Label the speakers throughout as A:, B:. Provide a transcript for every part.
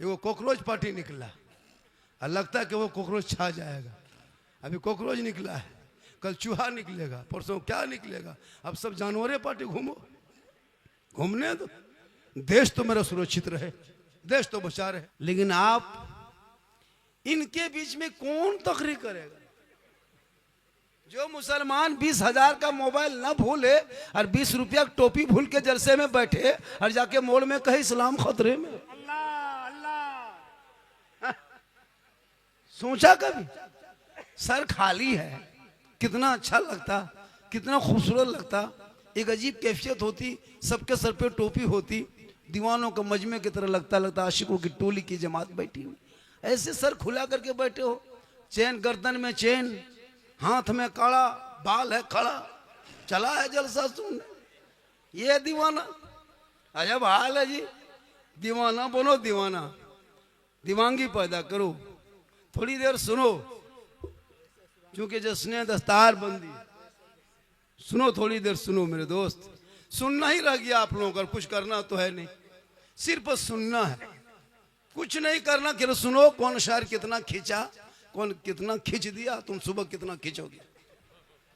A: वो cockroach party निकला और लगता है कि वो कॉकरोच छा जाएगा। अभी कॉकरोच निकला है, कल चूहा निकलेगा, परसों क्या निकलेगा। अब सब जानवरें पार्टी घूमो, घूमने दो, देश तो मेरा सुरक्षित रहे, देश तो बचा रहे। लेकिन आप इनके बीच में कौन तकरीर करेगा? जो मुसलमान 20,000 का मोबाइल ना भूले और 20 रुपया टोपी भूल के जलसे में बैठे और जाके मोड़ में कहे इस्लाम खतरे में।
B: अल्लाह अल्लाह।
A: सोचा कभी? सर खाली है, कितना अच्छा लगता, कितना खूबसूरत लगता, एक अजीब कैफियत होती, सबके सर पे टोपी होती, दीवानों का मजमे की तरह लगता आशिकों की टोली की जमात बैठी हुई। ऐसे सर खुला करके बैठे हो, चैन गर्दन में चैन, हाथ में काड़ा, बाल है खड़ा, चला है जलसा सुनने। ये दीवाना, अजब हाल है जी। दीवाना बनो दीवाना, दीवानगी पैदा करो, थोड़ी देर सुनो, क्योंकि जश्न दस्तार बंदी, सुनो थोड़ी देर सुनो मेरे दोस्त। सुनना ही रह गया आप लोगों का, कुछ करना तो है नहीं, सिर्फ सुनना है, कुछ नहीं करना। कि सुनो कौन शायर कितना खींचा, कौन कितना खींच दिया, तुम सुबह कितना खींचोगे,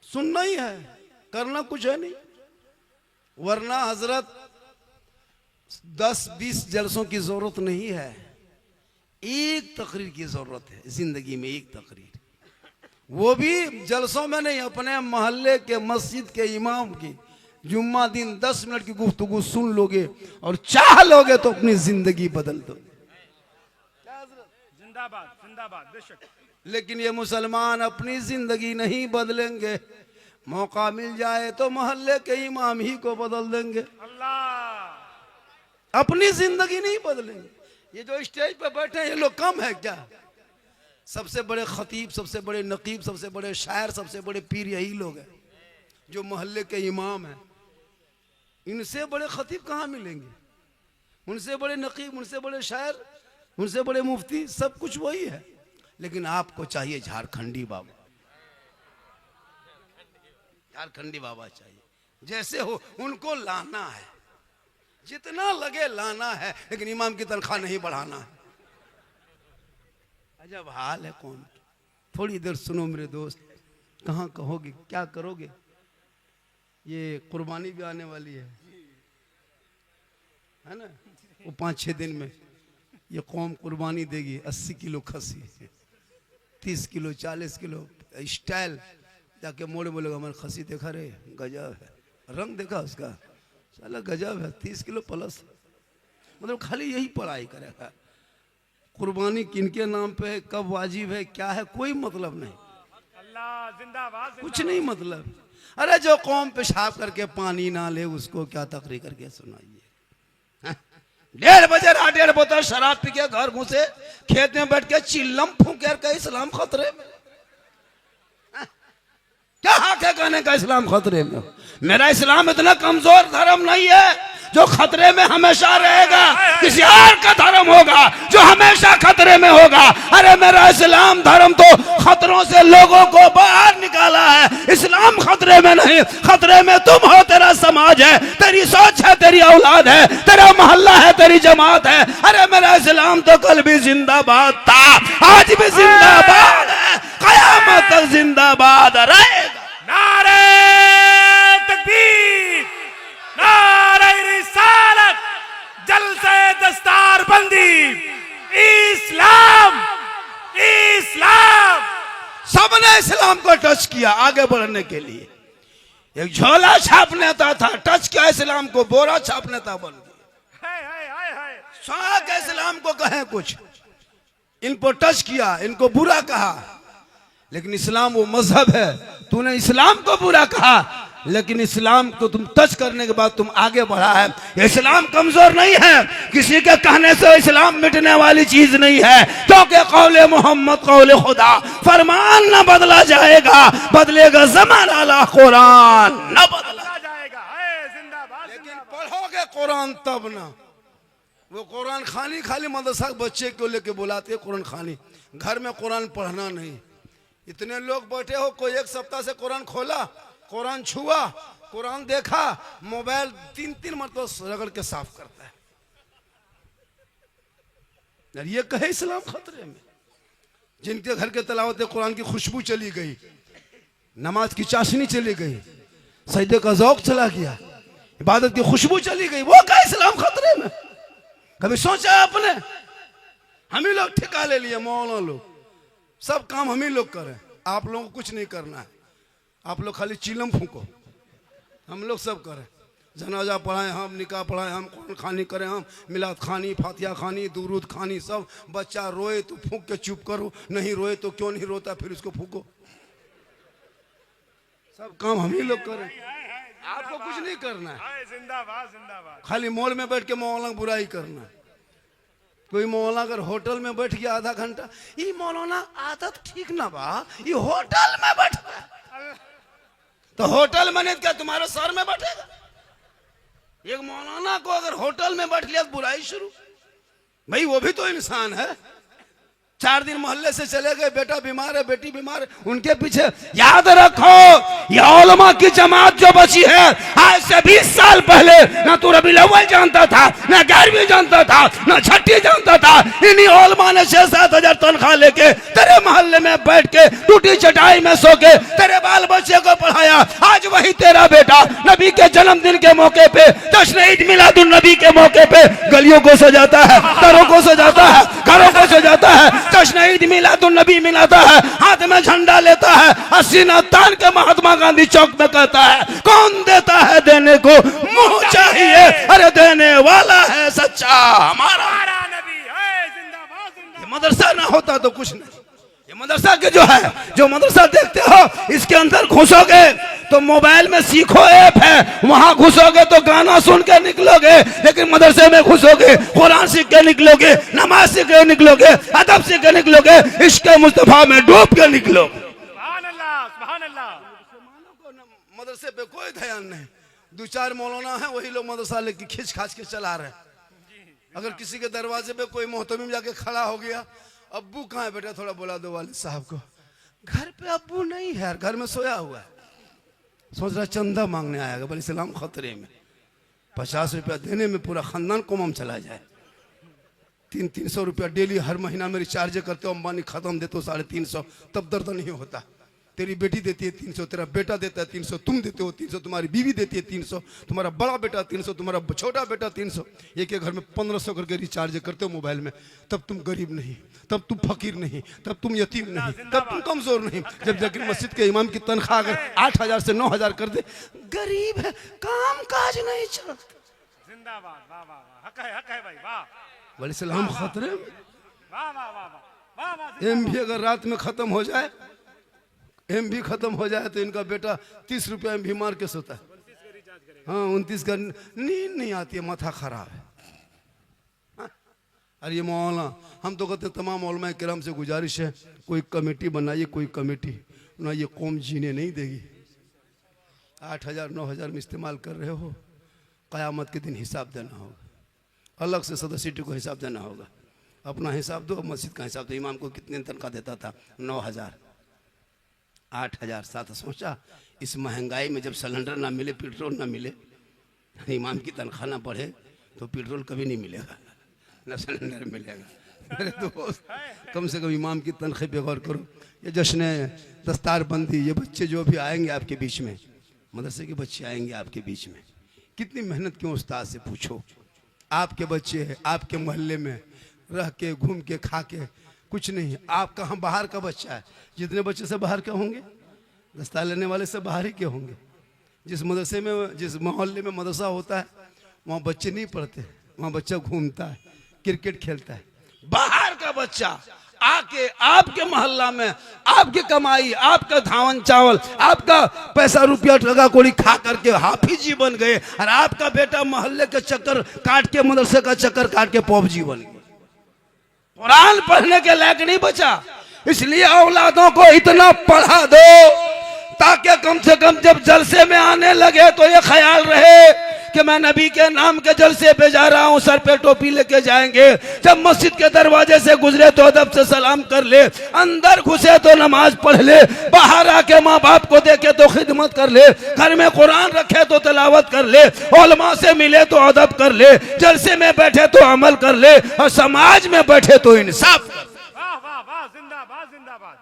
A: सुनना ही है, करना कुछ है नहीं। वरना हजरत 10-20 जलसों की जरूरत नहीं है, एक तकरीर की जरूरत है जिंदगी में, एक तकरीर, वो भी जलसों में नहीं, अपने मोहल्ले के मस्जिद के इमाम की जुम्मा दिन 10 मिनट की गुफ्तगू सुन लोगे और चाह लोगे तो अपनी जिंदगी बदल दो।
B: जिंदाबाद जिंदाबाद बेशक।
A: लेकिन ये मुसलमान अपनी जिंदगी नहीं बदलेंगे, मौका मिल जाए तो मोहल्ले के इमाम ही को बदल देंगे,
B: अल्लाह।
A: अपनी जिंदगी नहीं बदलेंगे। ये जो स्टेज पे बैठे हैं ये लोग कम है क्या? सबसे बड़े खतीब, सबसे बड़े नकीब, सबसे बड़े शायर, सबसे बड़े पीर यही लोग हैं जो मोहल्ले के इमाम हैं। इनसे बड़े खतीब कहाँ मिलेंगे? उनसे बड़े नकीब, उनसे बड़े शायर, उनसे बड़े मुफ्ती, सब कुछ वही है। लेकिन आपको चाहिए झारखंडी बाबा, झारखंडी बाबा चाहिए, जैसे हो उनको लाना है, जितना लगे लाना है, लेकिन इमाम की तनख्वाह नहीं बढ़ाना है। अजब हाल है कौन। थोड़ी देर सुनो मेरे दोस्त, कहाँ कहोगे, क्या करोगे? ये कुर्बानी भी आने वाली है ना? वो 5-6 दिन में ये कौम कुर्बानी देगी। 80 किलो खसी, 30 किलो, 40 किलो स्टाइल, जाके मोड़े बोलेगा हमारे खसी देखा रे, गजब है, रंग देखा उसका, साला गजब है, 30 किलो प्लस। मतलब खाली यही पढ़ाई करेगा। कुर्बानी किनके नाम पे है, कब वाजिब है, क्या है, कोई मतलब नहीं।
B: अल्लाह जिंदाबाद।
A: कुछ नहीं मतलब। अरे जो कौम पेशाब करके पानी ना ले उसको क्या तकरीर करके सुनाइए। 1:30 बजे 1.5 बोतल शराब पी के घर घुसे, खेत में बैठ के चिल्लम फूके का इस्लाम खतरे में। क्या हक है कहने का इस्लाम खतरे में? मेरा इस्लाम इतना कमजोर धर्म नहीं है जो खतरे में हमेशा रहेगा, किसी और का धर्म होगा जो हमेशा खतरे में होगा। अरे मेरा इस्लाम धर्म तो खतरों से लोगों को बाहर निकाला है, इस्लाम खतरे में नहीं। खतरे में तुम हो, तेरा समाज है, तेरी सोच है, तेरी औलाद है, तेरा मोहल्ला है, तेरी जमात है। अरे मेरा इस्लाम तो कल भी जिंदाबाद था, आज भी जिंदाबाद है, कयामत तक जिंदाबाद रहेगा।
B: नारे तकबीर, नारे रिसालत, जलसे दस्तार बंदी, इस्लाम इस्लाम।
A: सबने इस्लाम को टच किया आगे बढ़ने के लिए। एक झोला छाप नेता था, टच किया इस्लाम को, बोरा छाप नेता बन गया। साग इस्लाम को कहे कुछ, इनको टच किया, इनको बुरा कहा, लेकिन इस्लाम वो मजहब है। तूने इस्लाम को बुरा कहा, लेकिन इस्लाम को तुम टच करने के बाद तुम आगे बढ़ा है। इस्लाम कमजोर नहीं है, किसी के कहने से इस्लाम मिटने वाली चीज नहीं है, क्योंकि कौले मोहम्मद कौले खुदा, फरमान न बदला जाएगा, बदलेगा ज़माना ला कुरान न बदला
B: जाएगा। जिंदाबाद।
A: लेकिन पढ़ोगे कुरान तब ना। वो कुरान खानी खाली मदरसा बच्चे को लेके बुलाते कुरान खानी, घर में कुरान पढ़ना नहीं। इतने लोग बैठे हो, कोई एक सप्ताह से कुरान खोला, कुरान छुआ, कुरान देखा, मोबाइल 3-3 मरतबा रगड़ के साफ करता है। यार ये कहे इस्लाम खतरे में। जिनके घर के तलावत कुरान की खुशबू चली गई, नमाज की चाशनी चली गई, सजदे का ज़ौक़ चला गया, इबादत की खुशबू चली गई, वो कहे इस्लाम खतरे में। कभी सोचा आपने? हम ही लोग ठिका ले लिए, मौलाना लोग सब काम हम ही लोग करें, आप लोगों को कुछ नहीं करना है। आप लोग खाली चिलम फूको, हम लोग सब करें। जनाजा पढ़ाएं हम, निकाह पढ़ाएं हम, कुरान खानी करें हम, मिलाद खानी, फातिहा खानी, दुरूद खानी, सब। बच्चा रोए तो फूंक के चुप करो, नहीं रोए तो क्यों नहीं रोता फिर उसको फूको। सब काम हम ही लोग करें, आपको कुछ नहीं करना है।
B: जिंदाबाद जिंदाबाद।
A: खाली मॉल में बैठ के मौलाना की बुराई करना है। कोई मौलाना अगर होटल में बैठ गया आधा घंटा, ये मौलाना आदत ठीक ना बा, ये होटल में बैठ तो होटल में नहीं क्या तुम्हारे सर में बैठेगा? एक मौलाना को अगर होटल में बैठ लिया तो बुराई शुरू। भाई वो भी तो इंसान है। 4 दिन मोहल्ले से चले गए, बेटा बीमार है, बेटी बीमार है, उनके पीछे। याद रखो ये उलमा की जमात जो बची है, आज से 20 साल पहले ना तू रबीउल अव्वल जानता था, ना 11वीं जानता था, ना छठी जानता था। इन्हीं उलमा ने 6-7 हजार तनख्वाह लेके तेरे मोहल्ले में बैठ के टूटी चटाई में सो के तेरे बाल बच्चे को पढ़ाया। आज वही तेरा बेटा नबी के जन्मदिन के मौके पे, जश्न ईद मिलादुन नबी के मौके पे गलियों को सजाता है, घरों को सजाता है, घरों को सजाता है, जश्न ईद मिलादुन नबी मिलाता है, हाथ में झंडा लेता है, सीना तान के महात्मा गांधी चौक में कहता है कौन देता है देने को मुंह चाहिए, अरे देने वाला है सच्चा हमारा
B: नबी है। जिंदाबाद जिंदाबाद।
A: ये मदरसा ना होता तो कुछ नहीं। ये मदरसा के जो है, जो मदरसा देखते हो, इसके अंदर घुसोगे तो मोबाइल में सीखो ऐप है, वहां घुसोगे तो गाना सुन के निकलोगे, लेकिन मदरसे में घुसोगे कुरान सीख के निकलोगे, नमाज सीख के निकलोगे, अदब सीख के निकलोगे, इश्क मुस्तफा में डूब के निकलोगे।
B: सुभान अल्लाह सुभान अल्लाह।
A: मदरसे पे कोई ध्यान नहीं। 2-4 मौलाना है, वही लोग मदरसा लेके खींच खाच के चला रहे। अगर किसी के दरवाजे पे कोई मोहतमिम जाके खड़ा हो गया, अब्बू कहाँ है बेटा, थोड़ा बुला दो वालिद साहब को। घर पे अब्बू नहीं है, घर में सोया हुआ है। सोच रहा चंदा मांगने आएगा, बोले इस्लाम खतरे में। 50 रुपया देने में पूरा खानदान कोमम चला जाए। 300 रुपया डेली हर महीना में रिचार्ज करते हो, अंबानी खत्म देते हो 350, तब दर्द नहीं होता। तेरी बेटी देती है 300, तेरा बेटा देता है 300, तुम देते हो 300, तुम्हारी बीवी देती है 300, तुम्हारा बड़ा बेटा 300, तुम्हारा छोटा बेटा 300। एक घर में 1500 करके रिचार्ज करते हो मोबाइल में। तब तुम गरीब नहीं, तब तुम फकीर नहीं, तब तुम यतीम नहीं, तब तुम कमजोर नहीं। जब जाकर मस्जिद के इमाम की तनख्वाह अगर 8000 से 9000 कर दे, गरीब है, काम काज नहीं चलता।
B: जिंदाबाद। वाह वाह वाह। हक है भाई, वाह।
A: बोले सलाम खतरे में।
B: वाह वाह वाह वाह वाह।
A: एम भी अगर रात में खत्म हो जाए, एम भी खत्म हो जाए तो इनका बेटा 30 रुपया एम भी मार के सोता है। हाँ 29 का नींद नहीं आती है, माथा खराब है। अरे ये मौलाना, हम तो कहते तमाम उलमा किराम से गुजारिश है, कोई कमेटी बनाइए, कोई कमेटी ना, ये कौम जीने नहीं देगी। 8000 9000 में इस्तेमाल कर रहे हो, क़यामत के दिन हिसाब देना होगा, अलग से सदस्यटी को हिसाब देना होगा। अपना हिसाब दो, मस्जिद का हिसाब दो। इमाम को कितने तनख्वाह देता था? 9000, 8000, 7। सोचा इस महंगाई में जब सिलेंडर ना मिले, पेट्रोल ना मिले, इमाम की तनख्वाह ना बढ़े तो पेट्रोल कभी नहीं मिलेगा, ना सिलेंडर मिलेगा। मेरे दोस्त, कम से कम इमाम की तनख्वाह पे गौर करो। ये जश्न दस्तार बंदी, ये बच्चे जो भी आएंगे आपके बीच में, मदरसे के बच्चे आएंगे आपके बीच में, कितनी मेहनत क्यों उस्ताद से पूछो। आपके बच्चे आपके मोहल्ले में रह के, घूम के, खा के कुछ नहीं। आप कहाँ बाहर का बच्चा है, जितने बच्चे से बाहर के होंगे, दस्तार लेने वाले से बाहर ही के होंगे। जिस मदरसे में, जिस मोहल्ले में मदरसा होता है, वहाँ बच्चे नहीं पढ़ते, वहाँ बच्चा घूमता है, क्रिकेट खेलता है। बाहर का बच्चा आके आपके मोहल्ला में आपकी कमाई, आपका धावन चावल, आपका पैसा रुपया टका कोड़ी खा करके हाफिजी बन गए, और आपका बेटा मोहल्ले के चक्कर काट के, मदरसे का चक्कर काट के पौजी बन गए, कुरान पढ़ने के लायक नहीं बचा। इसलिए औलादों को इतना पढ़ा दो ताकि कम से कम जब जलसे में आने लगे तो ये ख्याल रहे कि मैं नबी के नाम के जलसे पे जा रहा हूँ, सर पे टोपी लेके जाएंगे। जब मस्जिद के दरवाजे से गुजरे तो अदब से सलाम कर ले, अंदर घुसे तो नमाज पढ़ ले, बाहर आके माँ बाप को देखे तो खिदमत कर ले, घर में कुरान रखे तो तिलावत कर ले, उलमा से मिले तो अदब कर ले, जलसे में बैठे तो अमल कर ले, और समाज में बैठे तो इंसाफ कर।
B: वाह वाह वाह, जिंदाबाद जिंदाबाद।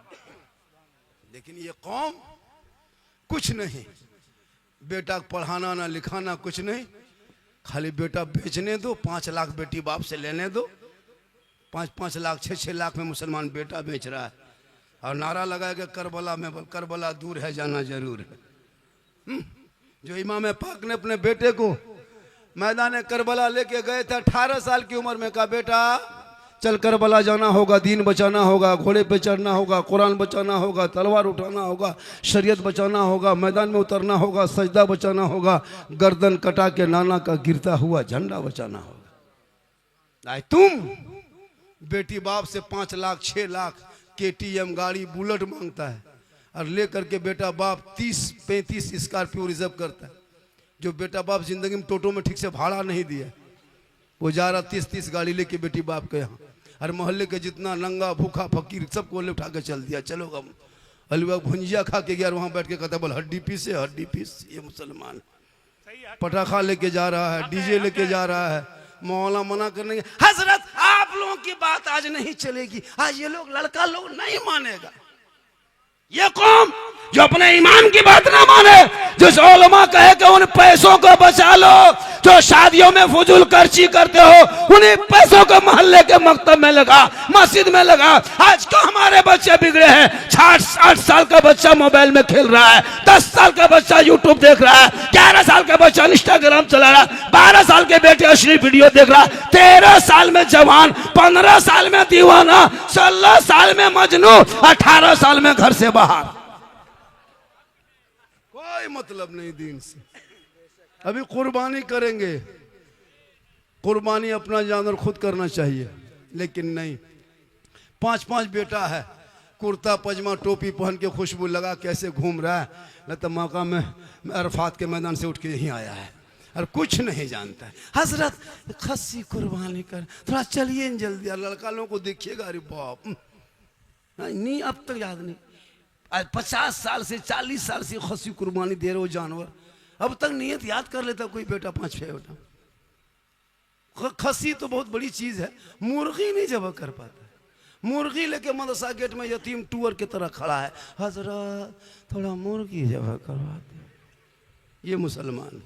A: लेकिन ये कौम कुछ नहीं, बेटा पढ़ाना ना लिखाना कुछ नहीं, खाली बेटा बेचने दो, 5 लाख बेटी बाप से लेने दो, 5-5 लाख 6-6 लाख में मुसलमान बेटा बेच रहा है, और नारा लगाएगा करबला में, करबला दूर है जाना जरूर है। जो इमाम पाक ने अपने बेटे को मैदान करबला लेके गए थे 18 साल की उम्र में, कहा बेटा चल करबला जाना होगा, दीन बचाना होगा, घोड़े पे चढ़ना होगा, कुरान बचाना होगा, तलवार उठाना होगा, शरीयत बचाना होगा, मैदान में उतरना होगा, सजदा बचाना होगा, गर्दन कटा के नाना का गिरता हुआ झंडा बचाना होगा। आए तुम बेटी बाप से 5 लाख 6 लाख KTM गाड़ी बुलेट मांगता है, और लेकर के बेटा बाप 30-35 स्कॉर्पियो रिजर्व करता है। जो बेटा बाप जिंदगी में टोटो में ठीक से भाड़ा नहीं दिया, वो जा रहा 30-30 गाड़ी लेके बेटी बाप के यहाँ, और मोहल्ले के जितना नंगा भूखा फकीर सबको ले उठा के चल दिया, चलो गम हलवा भुंजिया खा के गया, वहाँ बैठ के कहता बोल हड्डी पीस है, हड्डी पीस। ये मुसलमान पटाखा लेके जा रहा है, डीजे लेके जा रहा है, मौला मना करने के। हजरत आप लोगों की बात आज नहीं चलेगी, आज ये लोग लड़का लोग नहीं मानेगा। ये कौम जो अपने ईमान की बात ना माने, जो उलमा कहे कि उन पैसों को बचा लो जो शादियों में फजूल खर्ची करते हो, उन्हीं पैसों को मोहल्ले के मकतब में लगा, मस्जिद में लगा। आज क्यों हमारे बच्चे बिगड़े हैं? 8 साल का बच्चा मोबाइल में खेल रहा है, 10 साल का बच्चा यूट्यूब देख रहा है, 11 साल का बच्चा इंस्टाग्राम चला रहा है, 12 साल के बेटे अश्लील वीडियो देख रहा है, 13 साल में जवान, 15 साल में दीवाना, 16 साल में मजनू, 18 साल में घर से बाहर। कोई मतलब नहीं दीन से। अभी कुर्बानी करेंगे, कुर्बानी अपना जानवर खुद करना चाहिए, लेकिन नहीं। 5-5 बेटा है, कुर्ता पजामा टोपी पहन के खुशबू लगा कैसे घूम रहा है, न तो मौका में अरफात के मैदान से उठ के यहीं आया है और कुछ नहीं जानता है। हजरत खस्सी कुर्बानी कर, थोड़ा चलिए जल्दी। लड़का लोगों को देखिएगा, अरे बाप नहीं, अब तक याद नहीं। आज 50 साल से 40 साल से खस्सी कुर्बानी दे रहे हो जानवर, अब तक नियत याद कर लेता कोई बेटा 5-6 बेटा। खस्सी तो बहुत बड़ी चीज है, मुर्गी नहीं जब कर पाता। मुर्गी लेके मदरसा गेट में यतीम टूअर की तरह खड़ा है, हजरत थोड़ा मुर्गी जब करवाते। ये मुसलमान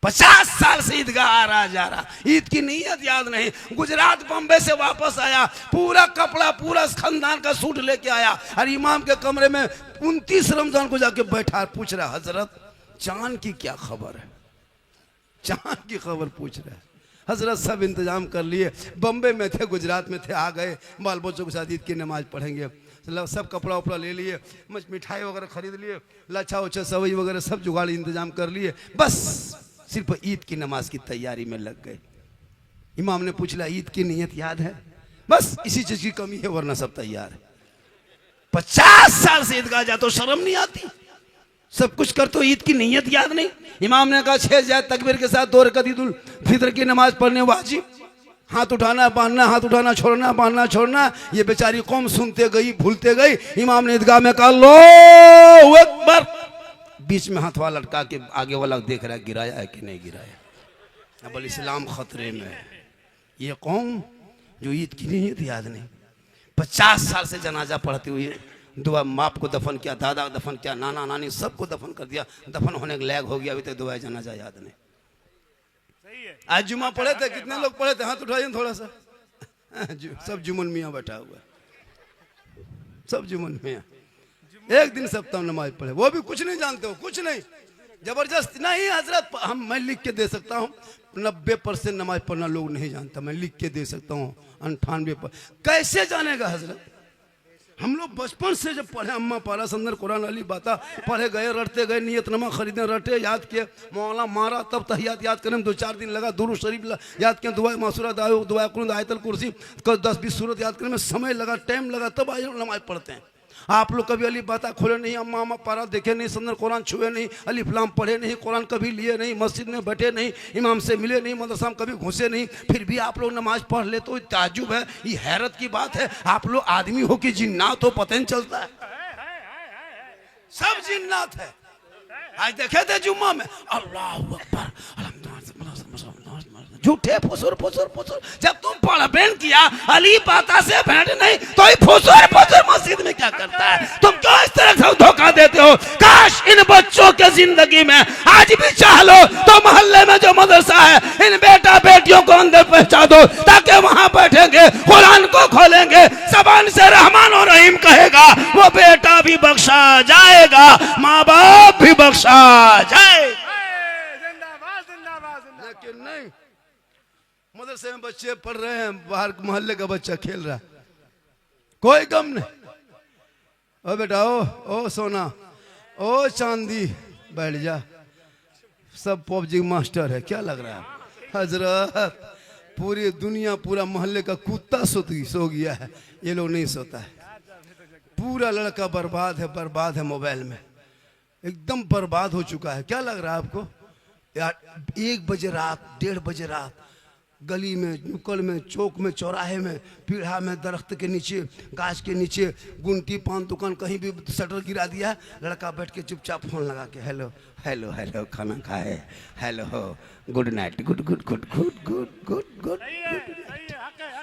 A: 50 साल से ईदगाह आ रहा जा रहा, ईद की नीयत याद नहीं। गुजरात बम्बे से वापस आया, पूरा कपड़ा पूरा खानदान का सूट लेके आया, और इमाम के कमरे में 29 रमजान को जाके बैठा, पूछ रहा हजरत चांद की क्या खबर है, चांद की खबर पूछ रहा है। हजरत सब इंतजाम कर लिए, बम्बे में थे, गुजरात में थे, आ गए, बाल बच्चों के साथ ईद की नमाज पढ़ेंगे, सब कपड़ा उपड़ा ले लिए, मिठाई वगैरह खरीद लिए, लच्छा उच्छा सवई वगैरह सब जुगाड़ इंतजाम कर लिए, बस सिर्फ ईद की नमाज की तैयारी में लग गए। इमाम ने पूछ लिया ईद की नीयत याद है? बस इसी चीज की कमी है, वरना सब तैयार है। 50 साल से ईदगाह जाते तो शर्म नहीं आती? सब कुछ कर तो ईद की नीयत याद नहीं। इमाम ने कहा 6 जायद तकबीर के साथ 2 रकात ईद उल फितर की नमाज पढ़ने वाजिब, हाथ उठाना बांधना, हाथ उठाना छोड़ना, बांधना छोड़ना। ये बेचारी कौम सुनते गई, भूलते गई। इमाम ने ईदगाह में कहा अल्लाहु अकबर, बीच में हाथ वाला लटका के आगे वाला देख रहा है गिराया है कि नहीं गिराया। अब इस्लाम खतरे में है। ये कौम जो ईद की नीयत याद नहीं, 50 साल से जनाजा पढ़ते हुए दुआ, बाप को दफन किया, दादा दफन किया, नाना नानी सबको दफन कर दिया, दफन होने के लायक हो गया, अभी तक दुआ जनाजा याद नहीं। आज जुमा पढ़े थे, कितने लोग पढ़े थे? हाथ उठाइए थोड़ा सा। सब जुमन मियाँ बैठा हुआ, सब जुमन मियाँ एक दिन सप्ताह नमाज पढ़े, वो भी कुछ नहीं जानते हो, कुछ नहीं, जबरदस्त नहीं। हजरत मैं लिख के दे सकता हूँ 90% नमाज पढ़ना लोग नहीं जानता, मैं लिख के दे सकता हूँ 98%। कैसे जानेगा हजरत? हम लोग बचपन से जब पढ़े, अम्मा पारा संदर कुरान अली बाता पढ़े गए, रटते गए, नियतनमा खरीदे, रटे, याद किए, मौला मारा, तब तहियात याद करने में 2-4 दिन लगा, दुरूद शरीफ याद किया, दुआ मासूरा, दुआ कुरान, आयतल कुर्सी, 10-20 सूरत याद करने में समय लगा, टाइम लगा, तब आज नमाज पढ़ते हैं। आप लोग कभी अली बाता खोले नहीं, अम्मा अम्मा पारा देखे नहीं, सदर कुरान छुए नहीं, अलिफ लाम पढ़े नहीं, कुरान कभी लिए नहीं, मस्जिद में बैठे नहीं, इमाम से मिले नहीं, मदरसा में कभी घुसे नहीं, फिर भी आप लोग नमाज पढ़ ले तो ताज्जुब है, ये हैरत की बात है। आप लोग आदमी हो कि जिन्नात हो पता नहीं चलता है। सब जिन्नात है। आज देखे थे जुम्मा में अल्लाह अकबर, झूठे फुसुर फुसुर फुसुर। जब तुम पढ़ बैन किया अली पाता से भेंट नहीं तो ये फुसुर फुसुर मस्जिद में क्या करता है? तुम क्यों इस तरह से धोखा देते हो? काश इन बच्चों के जिंदगी में आज भी चाह लो तो मोहल्ले में जो मदरसा है इन बेटा बेटियों को अंदर पहुंचा दो, ताकि वहां बैठेंगे, कुरान को खोलेंगे, जबान से रहमान और रहीम कहेगा, वो बेटा भी बख्शा जाएगा, माँ बाप भी बख्शा जाए।
B: जिंदाबाद जिंदाबाद जिंदाबाद।
A: लेकिन नहीं, मदरसे में बच्चे पढ़ रहे हैं, बाहर मोहल्ले का बच्चा खेल रहा है, कोई गम नहीं। ओ बेटा, ओ सोना, ओ चांदी, बैठ जा, सब पबजी मास्टर है, क्या लग रहा है? हजरत पूरी दुनिया, पूरा मोहल्ले का कुत्ता सो गया है, ये लोग नहीं सोता है। पूरा लड़का बर्बाद है, बर्बाद है, मोबाइल में एकदम बर्बाद हो चुका है। क्या लग रहा है आपको? यार 1 बजे रात, 1:30 बजे रात, गली में, नुक्कड़ में, चौक में, चौराहे में, पीढ़ा में, दरख्त के नीचे, गाछ के नीचे, गुंटी पान दुकान, कहीं भी शटर गिरा दिया है, लड़का बैठ के चुपचाप फोन लगा के हेलो हेलो हेलो, खाना खाए, hello good night, good good good good good good good.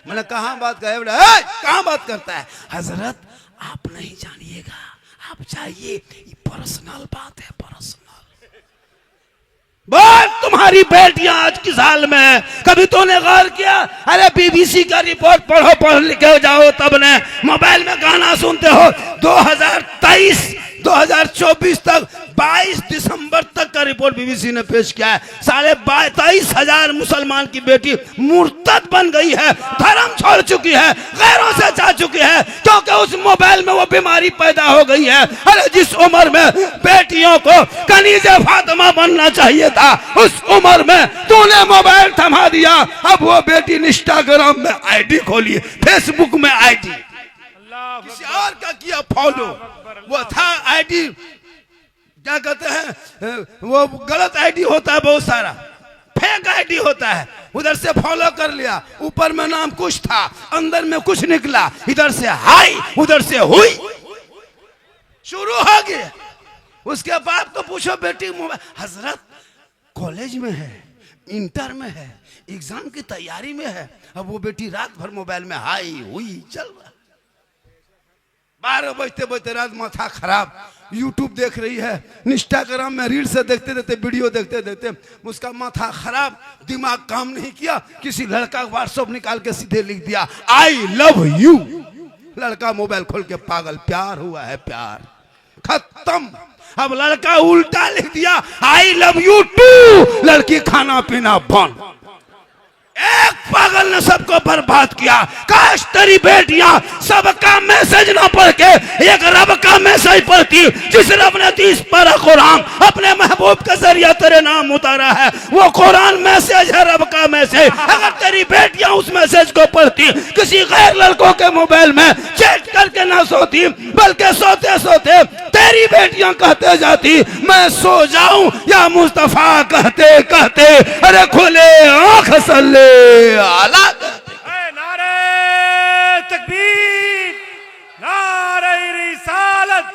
A: मैंने कहाँ बात का है, कहाँ बात करता है? हजरत आप नहीं जानिएगा, आप चाहिए, ये पर्सनल बात है, पर्सनल। बोल, तुम्हारी बेटियां आज की साल में कभी तूने गौर किया? अरे बीबीसी का रिपोर्ट पढ़ो, पढ़ लिखे जाओ, तब ने मोबाइल में गाना सुनते हो। 2024 तक 22 दिसंबर तक का रिपोर्ट बीबीसी ने पेश किया है। 23,500 मुसलमान की बेटी मुर्तद बन गई है, धर्म छोड़ चुकी है, गैरों से जा चुकी है, क्योंकि उस मोबाइल में वो बीमारी पैदा हो गई है। अरे जिस उम्र में बेटियों को कनीज़े फातिमा बनना चाहिए था, उस उम्र में तूने मोबाइल थमा दिया। अब वो बेटी इंस्टाग्राम में आईडी खोली, फेसबुक में आईडी, किसी और का किया फॉलो, वो था आईडी, क्या कहते हैं, वो गलत आईडी होता है, बहुत सारा फेक आईडी होता है, उधर से फॉलो कर लिया, ऊपर में नाम कुछ था, अंदर में कुछ निकला, इधर से हाई, उधर से हुई, शुरू हो गया। उसके बाप को पूछो बेटी मोबाइल, हजरत कॉलेज में है, इंटर में है, एग्जाम की तैयारी में है, अब वो बेटी रात भर मोबाइल में हाई हुई चल रहा, 12 बजते बजते रात माथा खराब, यूट्यूब देख रही है, इंस्टाग्राम में रील से देखते देखते, वीडियो देखते देखते उसका माथा खराब, दिमाग काम नहीं किया, किसी लड़का व्हाट्सएप निकाल के सीधे लिख दिया आई लव यू। लड़का मोबाइल खोल के पागल, प्यार हुआ है, प्यार खत्म। अब लड़का उल्टा लिख दिया आई लव यू टू, लड़की खाना पीना बंद। एक पागल ने सबको बर्बाद किया। काश तेरी बेटियां सबका मैसेज ना पढ़ के एक रब का मैसेज पढ़ती, जिस रब ने 30 पारा कुरान अपने महबूब के जरिए तेरे नाम उतारा है, वो कुरान मैसेज है, रब का मैसेज। अगर तेरी बेटियां उस मैसेज को पढ़ती, किसी गैर लड़कों के मोबाइल में चैट करके ना सोती, बल्कि सोते सोते तेरी बेटियां कहते जाती मैं सो जाऊं या मुस्तफा कहते कहते अरे खुले आंख सल्ले आला।
B: नारे तकबीर, नारे रिसालत,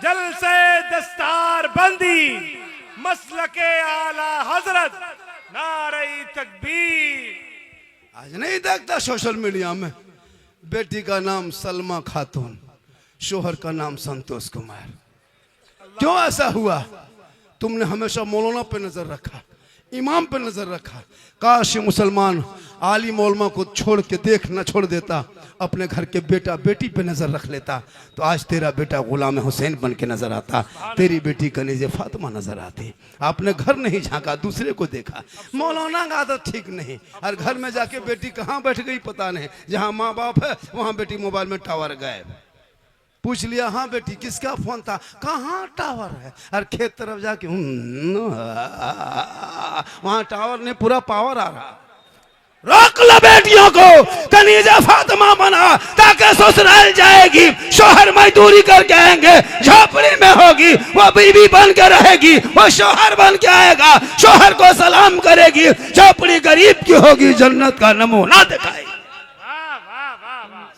B: जलसे दस्तार बंदी, मसलके आला हजरत, नारे तकबीर।
A: आज नहीं देखता सोशल मीडिया में बेटी का नाम सलमा खातून, शोहर का नाम संतोष कुमार। क्यों ऐसा हुआ? तुमने हमेशा मौलाना पे नजर रखा, इमाम पे नजर रखा। काश मुसलमान आलिम उलमा को छोड़ के देख न छोड़ देता, अपने घर के बेटा बेटी पे नजर रख लेता, तो आज तेरा बेटा गुलाम हुसैन बन के नजर आता, तेरी बेटी कनीज़े फातिमा नजर आती। आपने घर नहीं झांका, दूसरे को देखा। मौलाना का आदत ठीक नहीं, और घर में जाके बेटी कहाँ बैठ गई पता नहीं, जहाँ माँ बाप है वहाँ बेटी मोबाइल में टावर गायब। पूछ लिया हाँ बेटी किसका फोन था, कहाँ टावर है, और खेत तरफ जाके वहाँ टावर नहीं, पूरा पावर आ रहा। रोक लो बेटियों को, कनीजा फातिमा बना ताकि ससुराल जाएगी, शोहर मजदूरी करके आएंगे, झोपड़ी में होगी, वो बीवी बन के रहेगी, वो शोहर बन के आएगा, शोहर को सलाम करेगी, झोपड़ी गरीब की होगी, जन्नत का नमूना दिखाएगी।
B: वाह वाह वाह वाह।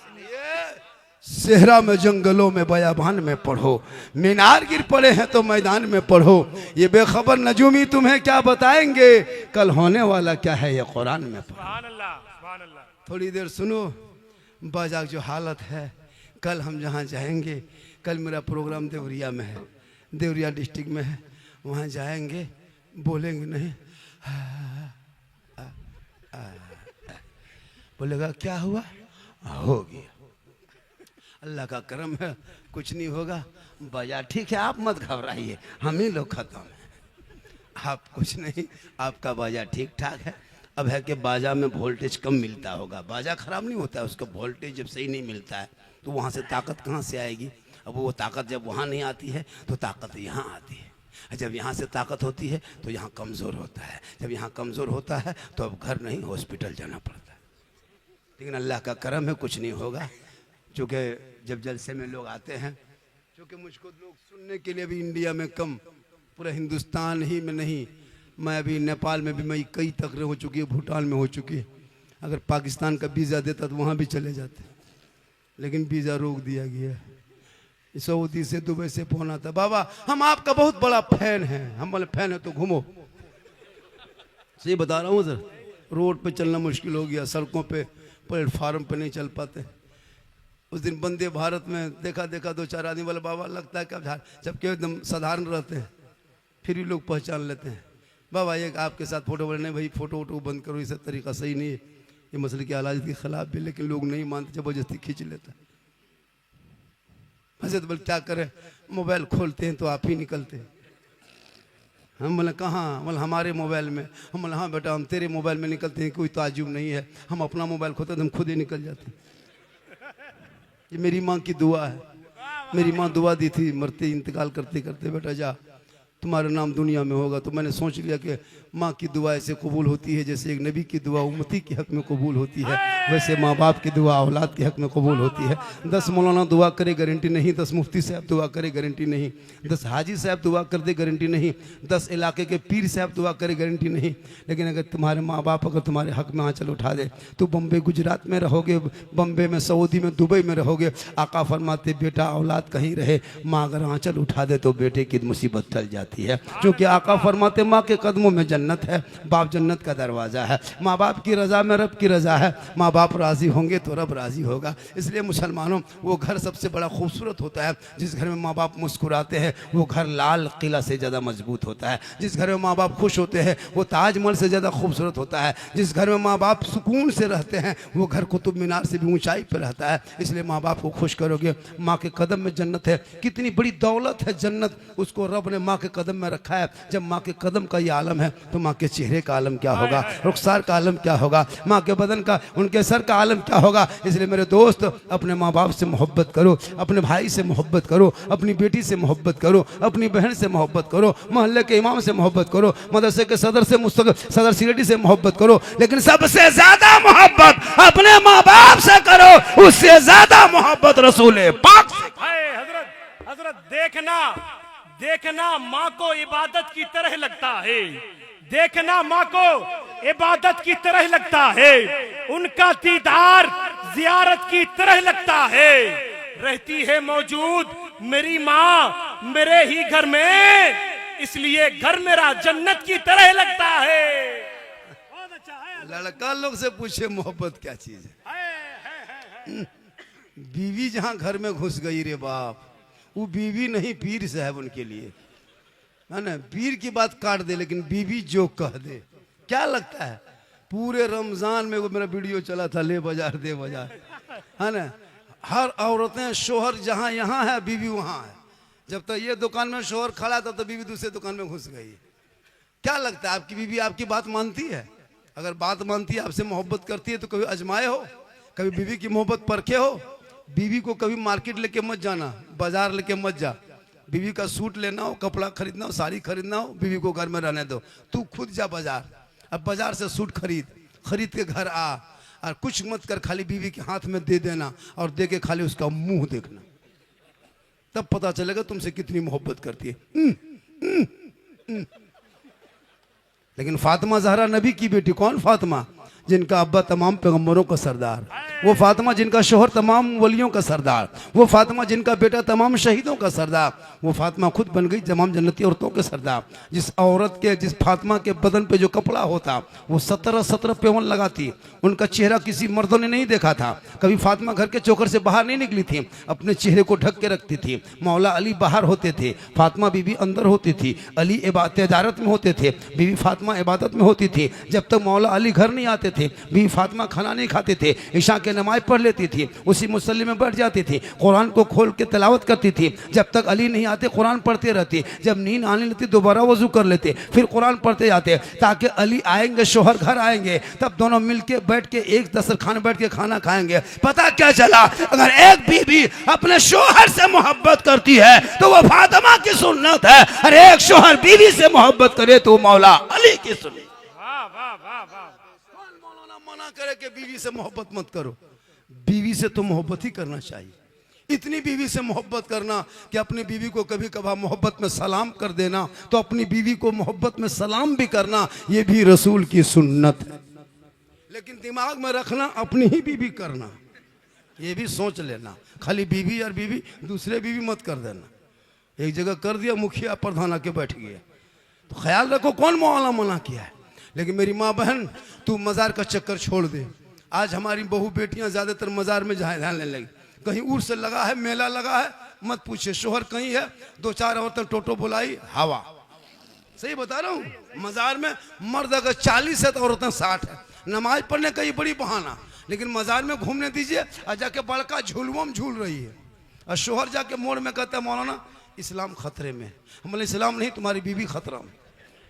A: सेहरा में, जंगलों में, बयाबान में पढ़ो, मीनार गिर पड़े हैं तो मैदान में पढ़ो, ये बेखबर नजूमी तुम्हें क्या बताएंगे, कल होने वाला क्या है ये कुरान में पढ़ो।
B: सुभान अल्लाह सुभान अल्लाह।
A: थोड़ी देर सुनो, बाजार जो हालत है, कल हम जहाँ जाएंगे, कल मेरा प्रोग्राम देवरिया में है, देवरिया डिस्ट्रिक्ट में है, वहाँ जाएंगे, बोलेंगे नहीं, बोलेगा क्या हुआ, हो गया, अल्लाह का करम है, कुछ नहीं होगा, बाजार ठीक है, आप मत घबराइए, हम ही लोग खत्म हैं, आप कुछ नहीं, आपका बाजार ठीक ठाक है। अब है कि बाजा में वोल्टेज कम मिलता होगा, बाजा खराब नहीं होता है, उसका वोल्टेज जब सही नहीं मिलता है तो वहाँ से ताकत कहाँ से आएगी। अब वो ताकत जब वहाँ नहीं आती है तो ताकत यहाँ आती है, जब यहाँ से ताकत होती है तो यहाँ कमज़ोर होता है, जब यहाँ कमज़ोर होता है तो अब घर नहीं हॉस्पिटल जाना पड़ता है। लेकिन अल्लाह का करम है, कुछ नहीं होगा। चूँकि जब जलसे में लोग आते हैं, चूँकि मुझको लोग सुनने के लिए भी इंडिया में कम, पूरा हिंदुस्तान ही में नहीं, मैं अभी नेपाल में भी मैं कई तकरीरें हो चुकी है, भूटान में हो चुकी है, अगर पाकिस्तान का वीज़ा देता तो वहाँ भी चले जाते, लेकिन वीज़ा रोक दिया गया है। सऊदी से, दुबई से फोन आता, बाबा हम आपका बहुत बड़ा फैन हैं, हम बोले फैन है तो घूमो, सही बता रहा हूँ सर, रोड पे चलना मुश्किल हो गया, सड़कों पे, प्लेटफार्म पे नहीं चल पाते। उस दिन वंदे भारत में देखा दो चार आदमी, बोले बाबा लगता है क्या, जबकि एकदम साधारण रहते हैं, फिर भी लोग पहचान लेते हैं, बाबा ये आपके साथ फोटो बोले, नहीं भाई फोटो वोटो बंद करो, ये सब तरीका सही नहीं है, ये मसले की आलाज के खिलाफ भी, लेकिन लोग नहीं मानते, जबरदस्ती खींच लेते हैं। वैसे तो बोले क्या करें, मोबाइल खोलते हैं तो आप ही निकलते हैं। हम बोले कहाँ, बोले हमारे मोबाइल में, हम बोले हाँ बेटा हम तेरे मोबाइल में निकलते हैं, कोई ताजुब नहीं है, हम अपना मोबाइल खोते हैं तो हम खुद ही निकल जाते हैं। ये मेरी माँ की दुआ है, मेरी माँ दुआ दी थी मरते इंतकाल करते करते, बेटा जा तुम्हारा नाम दुनिया में होगा। तो मैंने सोच लिया कि माँ की दुआ ऐसे कबूल होती है जैसे एक नबी की दुआ उम्मती के हक में कबूल होती है, वैसे माँ बाप की दुआ औलाद के हक में कबूल होती है। 10 मौलाना दुआ करे गारंटी नहीं, 10 मुफ्ती साहब दुआ करे गारंटी नहीं, 10 हाजी साहब दुआ कर दे गारंटी नहीं, 10 इलाके के पीर साहब दुआ करे गारंटी नहीं। लेकिन अगर तुम्हारे माँ बाप अगर तुम्हारे हक में आंचल उठा दे तो बम्बे गुजरात में रहोगे, बम्बे में, सऊदी में, दुबई में रहोगे। आका फरमाते बेटा औलाद कहीं रहे, माँ अगर आंचल उठा दे तो बेटे की मुसीबत टल जाती है, क्योंकि आका फरमाते माँ के कदमों में जन्नत है, बाप जन्नत का दरवाज़ा है। माँ बाप की रज़ा में रब की रज़ा है, माँ बाप राज़ी होंगे तो रब राज़ी होगा। इसलिए मुसलमानों वो घर सबसे बड़ा खूबसूरत होता है जिस घर में माँ बाप मुस्कुराते हैं, वो घर लाल किला से ज़्यादा मजबूत होता है। जिस घर में माँ बाप खुश होते हैं वो ताजमहल से ज़्यादा खूबसूरत होता है। जिस घर में माँ बाप सुकून से रहते हैं वो घर कुतुब मीनार से भी ऊंचाई पर रहता है। इसलिए माँ बाप को खुश करोगे, माँ के कदम में जन्नत है। कितनी बड़ी दौलत है जन्नत, उसको रब ने माँ के कदम में रखा है। जब माँ के कदम का ये आलम है तो माँ के चेहरे का आलम क्या होगा, रुखसार का आलम क्या होगा, माँ के बदन का, उनके सर का आलम क्या होगा। इसलिए मेरे दोस्त अपने माँ बाप से मोहब्बत करो, अपने भाई से मोहब्बत करो, अपनी बेटी से मोहब्बत करो, अपनी बहन से मोहब्बत करो, मोहल्ले के इमाम से मोहब्बत करो, मदरसे के सदर से, सदर सिरडी से मोहब्बत करो, लेकिन सबसे ज्यादा मोहब्बत अपने माँ बाप से करो, उससे ज्यादा मोहब्बत रसूल पाक से।
B: हजरत हजरत देखना माँ को इबादत की तरह लगता है, देखना माँ को इबादत की तरह लगता है, उनका दीदार जियारत की तरह लगता है। रहती है मौजूद मेरी माँ मेरे ही घर में, इसलिए घर मेरा जन्नत की तरह लगता है। बहुत अच्छा है।
A: लड़का लोग से पूछे मोहब्बत क्या चीज है। बीवी जहां घर में घुस गई रे बाप, वो बीवी नहीं पीर साहब उनके लिए, है ना। पीर की बात काट दे लेकिन बीवी जो कह दे, क्या लगता है। पूरे रमजान में वो मेरा वीडियो चला था, ले बाजार दे बाजार, है ना। हर औरतें शोहर जहां यहाँ है बीवी वहां है। जब तक ये दुकान में शोहर खड़ा था तो बीवी दूसरे दुकान में घुस गई। क्या लगता है आपकी बीवी आपकी बात मानती है? अगर बात मानती है, आपसे मोहब्बत करती है तो कभी आजमाए हो, कभी बीवी की मोहब्बत परखे हो? बीवी को कभी मार्केट लेके मत जाना, बाजार लेके मत जा। बीवी का सूट लेना हो, कपड़ा खरीदना हो, साड़ी खरीदना हो, बीवी को घर में रहने दो, तू खुद जा बाजार। अब बाजार से सूट खरीद, खरीद के घर आ और कुछ मत कर, खाली बीवी के हाथ में दे देना और दे के खाली उसका मुंह देखना, तब पता चलेगा तुमसे कितनी मोहब्बत करती है। लेकिन फातिमा ज़हरा नबी की बेटी, कौन फातिमा? जिनका अब्बा तमाम पैगंबरों का सरदार, वो फातिमा जिनका शोहर तमाम वलियों का सरदार, वो फातिमा जिनका बेटा तमाम शहीदों का सरदार, वो फातिमा खुद बन गई तमाम जन्नती औरतों के सरदार। जिस फातिमा के बदन पे जो कपड़ा होता वो 17 पेवन लगाती, उनका चेहरा किसी मर्दों ने नहीं देखा था। कभी फातिमा घर के चौकर से बाहर नहीं निकली थी, अपने चेहरे को ढक के रखती थी। मौला अली बाहर होते थे, फातिमा बीबी अंदर होती थी। अली तिजारत में होते थे, बीबी फातिमा इबादत में होती थी। जब तक मौला अली घर नहीं आते थे, बीबी फातिमा खाना नहीं खाते थे, ईशा के नमाज पढ़ लेती थी, उसी मुसल्ले में बैठ जाती थी, कुरान को खोल के तिलावत करती थी। जब तक अली नहीं आते कुरान पढ़ते रहती, जब नींद आने लगती दोबारा वजू कर लेते, फिर कुरान पढ़ते जाते, ताकि अली आएंगे, शोहर घर आएंगे, तब दोनों मिलके बैठ के एक दस्तरखान बैठ के खाना खाएंगे। पता क्या चला, अगर एक बीबी अपने शोहर से मोहब्बत करती है तो वो फातिमा की सुन्नत है, और एक शोहर बीवी से मोहब्बत करे तो मौला अली की सुन्नत। कौन मौलाना मना करे कि बीवी से मोहब्बत मत करो? बीवी से तो मोहब्बत ही करना चाहिए। इतनी बीवी से मोहब्बत करना कि अपनी बीवी को कभी कभार मोहब्बत में सलाम कर देना, तो अपनी बीवी को मोहब्बत में सलाम भी करना, ये भी रसूल की सुन्नत है। लेकिन दिमाग में रखना अपनी ही बीवी करना, ये भी सोच लेना। खाली बीवी और बीवी, दूसरे बीवी मत कर देना। एक जगह कर दिया, मुखिया प्रधान आके बैठ गया, तो ख्याल रखो कौन मौला मना किया है। लेकिन मेरी माँ बहन, तू मज़ार का चक्कर छोड़ दे। आज हमारी बहू बेटियां ज़्यादातर मज़ार में ध्यान लेने लगी। कहीं उर्स लगा है, मेला लगा है, मत पूछे, शोहर कहीं है, 2-4 औरतें टोटो बुलाई, हवा। सही बता रहा हूँ, मज़ार में मर्द अगर 40 है तो औरतें 60 है। नमाज पढ़ने का ये बड़ी बहाना, लेकिन मज़ार में घूमने दीजिए और जाके बड़का झूलवम झूल रही है, और शोहर जाके मोड़ में कहता है मौलाना इस्लाम खतरे में। हम बोले इस्लाम नहीं, तुम्हारी बीवी खतरा में।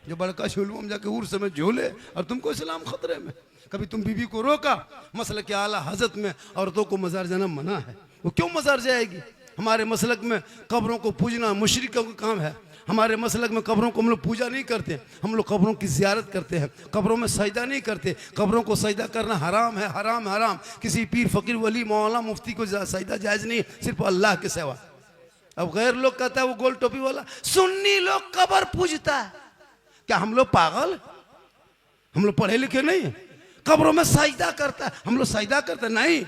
A: जो बड़का झूलवम जाके उर्स में झूले और तुमको इस्लाम खतरे में। कभी तुम बीवी को रोका? मसलक के आला हजरत में औरतों को मज़ार जाना मना है, वो क्यों मज़ार जाएगी? हमारे मसलक में कब्रों को पूजना मुशरिकों का काम है। हमारे मसलक में कब्रों को हम लोग पूजा नहीं करते, हम लोग कब्रों की ज़ियारत करते हैं, कब्रों में सजदा नहीं करते। कब्रों को सजदा करना हराम है, हराम हराम। किसी पीर फकीर वली मौला मुफ्ती को सजदा जायज़ नहीं, सिर्फ अल्लाह के सिवा। अब गैर लोग कहता है वो गोल टोपी वाला, सुन्नी लोग कब्र पूजता है। क्या हम लोग पागल? हम लोग पढ़े लिखे नहीं? कब्रों में सजदा करता है, हम लोग सजदा करते नहीं।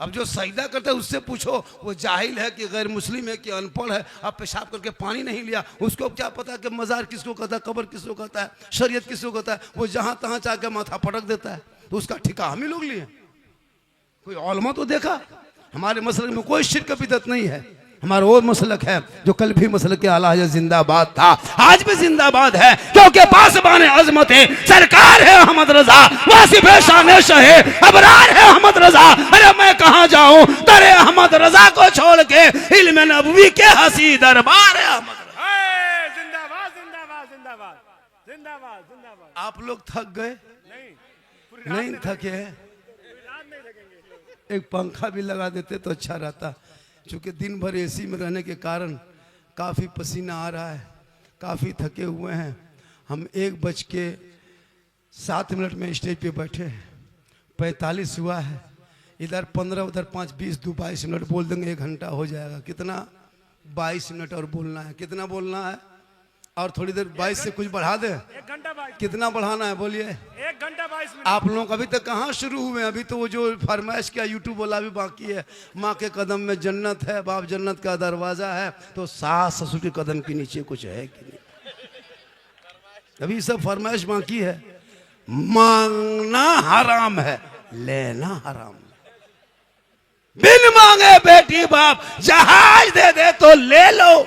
A: अब जो सजदा करता है उससे पूछो वो जाहिल है कि गैर मुस्लिम है कि अनपढ़ है। अब पेशाब करके पानी नहीं लिया, उसको क्या पता कि मज़ार किसको कहता है, कब्र किसको कहता है, शरीयत किसको कहता है। वो जहाँ तहाँ जाके माथा पटक देता है, तो उसका ठिका हम ही लोग लिए। कोई औलमा तो देखा? हमारे मसलक में कोई शिर्क बिदअत नहीं है। हमारा वो मसलक है जो कल भी मसलक के आला हज़रत जिंदाबाद था, आज भी जिंदाबाद है, क्योंकि पासबान अज़मत है, सरकार है अहमद रजा, वासिफ शान शहे अबरार है अहमद रजा। अरे मैं कहाँ जाऊं तेरे अहमद रजा को छोड़ के, इल्म नबवी के हसी दरबार है अहमद रजा।
B: जिंदाबाद जिंदाबाद जिंदाबाद जिंदाबाद जिंदाबाद।
A: आप लोग थक गए? नहीं थके? एक पंखा भी लगा देते तो अच्छा रहता। चूँकि दिन भर एसी में रहने के कारण काफ़ी पसीना आ रहा है, काफ़ी थके हुए हैं। हम 1:07 में स्टेज पे बैठे हैं, 45 हुआ है, इधर 15 उधर 5 20 2 22 मिनट बोल देंगे 1 घंटा हो जाएगा। कितना? 22 मिनट और बोलना है। कितना बोलना है? और थोड़ी देर 22 से कुछ बढ़ा दे।
B: 1 घंटा 22।
A: कितना बढ़ाना है बोलिए?
B: 1 घंटा 22 मिनट।
A: आप लोग अभी तक कहाँ शुरू हुए? अभी तो वो जो फरमाइश किया यूट्यूब वाला भी बाकी है। माँ के कदम में जन्नत है, बाप जन्नत का दरवाजा है, तो सास ससुर के कदम के नीचे कुछ है कि नहीं? अभी सब फरमाइश बाकी है। मांगना हराम है, लेना हराम है। बिन मांगे बेटी बाप जहाज दे दे तो ले लो,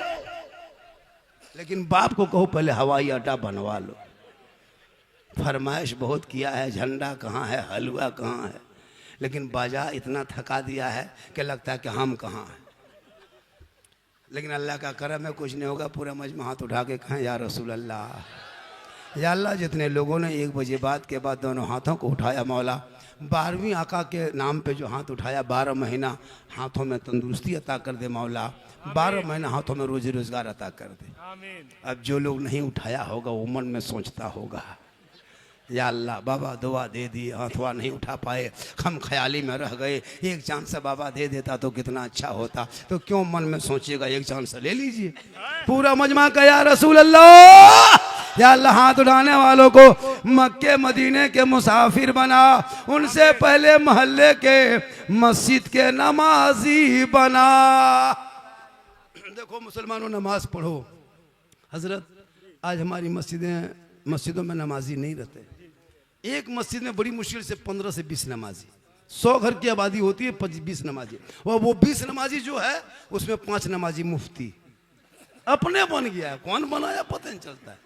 A: लेकिन बाप को कहो पहले हवाई अड्डा बनवा लो। फरमाइश बहुत किया है, झंडा कहाँ है, हलवा कहाँ है, लेकिन बाजा इतना थका दिया है कि लगता है कि हम कहाँ हैं। लेकिन अल्लाह का करम है, कुछ नहीं होगा। पूरा मजमा हाथ उठा के कहें या रसूल अल्लाह। या अल्लाह, जितने लोगों ने 1 बजे बाद के बाद दोनों हाथों को उठाया मौला, 12वीं आका के नाम पे जो हाथ उठाया, 12 महीना हाथों में तंदुरुस्ती अता कर दे मौला, 12 महीना हाथों में रोजी रोजगार अता कर दे।
B: आमीन।
A: अब जो लोग नहीं उठाया होगा वो मन में सोचता होगा या अल्लाह बाबा दुआ दे दी, हथवा नहीं उठा पाए, हम ख्याली में रह गए, एक चांद से बाबा दे देता तो कितना अच्छा होता। तो क्यों मन में सोचिएगा, एक चांद से ले लीजिए। पूरा मजमा का या रसूल अल्लाह, या अल्लाह हाथ उठाने वालों को मक्के मदीने के मुसाफिर बना, उनसे पहले मोहल्ले के मस्जिद के नमाजी बना। देखो मुसलमानों, नमाज पढ़ो। हजरत आज हमारी मस्जिदों में नमाजी नहीं रहते। एक मस्जिद में बड़ी मुश्किल से 15 से 20 नमाजी, 100 घर की आबादी होती है, 20 नमाजी, और वो 20 नमाजी जो है उसमें 5 नमाजी मुफ्ती अपने बन गया है, कौन बनाया पता नहीं चलता है।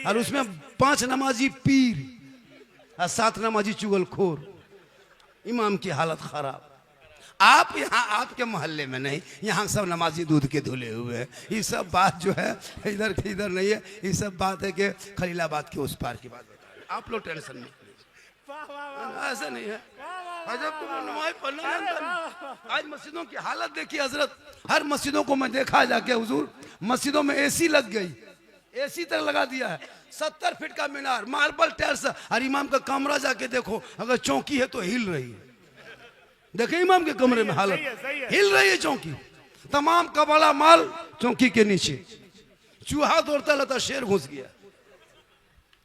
A: और उसमें 5 नमाजी पीर और 7 नमाजी चुगलखोर। इमाम की हालत खराब। आप यहाँ आपके मोहल्ले में नहीं, यहाँ सब नमाजी दूध के धुले हुए हैं। ये सब बात जो है इधर की इधर नहीं है, ये सब बात है कि खलीलाबाद के उस पार की बात बता रहे। आप लोग टेंशन नहीं, ऐसा नहीं है। अजब तुम नमाज पढ़ना जानता नहीं। आज मस्जिदों की हालत देखिए हजरत, हर मस्जिदों को मैं देखा जाके, हुजूर मस्जिदों में एसी लग गई, एसी तक लगा दिया है, 70 फीट का मीनार, मार्बल टाइल्स। और इमाम का कमरा जाके देखो, अगर चौकी है तो हिल रही है। देखे इमाम के कमरे में हालत, हिल रही है चौकी। तमाम कबाला माल चौकी के नीचे, चूहा दौड़ता रहता, शेर घुस गया।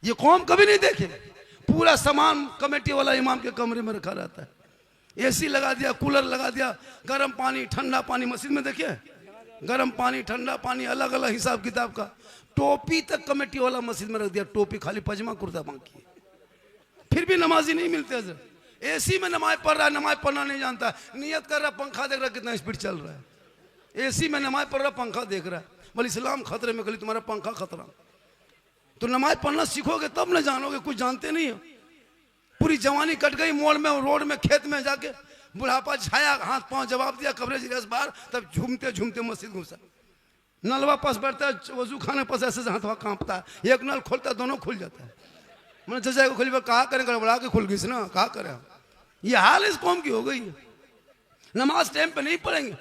A: ये कौम कभी नहीं देखे। पूरा सामान कमेटी वाला इमाम के कमरे में रखा रहता है। एसी लगा दिया, कूलर लगा दिया, गर्म पानी ठंडा पानी मस्जिद में देखिए, गर्म पानी ठंडा पानी अलग अलग हिसाब किताब का। टोपी तक कमेटी वाला मस्जिद में रख दिया, टोपी खाली पजामा कुर्ता बांकी, फिर भी नमाजी नहीं मिलते हजरत। एसी में नमाज पढ़ रहा है, नमाज पढ़ना नहीं जानता, नियत कर रहा, पंखा देख रहा कितना स्पीड चल रहा है। एसी में नमाज पढ़ रहा, पंखा देख रहा है, बोले इस्लाम खतरे में, कली तुम्हारा पंखा खतरा। तो नमाज पढ़ना सीखोगे तब न जानोगे, कुछ जानते नहीं हो। पूरी जवानी कट गई मोड़ में, रोड में, खेत में जाके, बुढ़ापा छाया, हाथ पांव जवाब दिया, कब्रे जिरस बार, तब झूमते झूमते मस्जिद घुसा। नलवा पास बैठता है, वजू खाने पास ऐसे हाथवा कांपता है, एक नल खोलता दोनों खुल जाता है। मैंने चचा को खोली, कहा करें, गड़बड़ा के खुल गई ना, कहा करें। ये हाल इस कौम की हो गई है। नमाज टाइम पे नहीं पढ़ेंगे।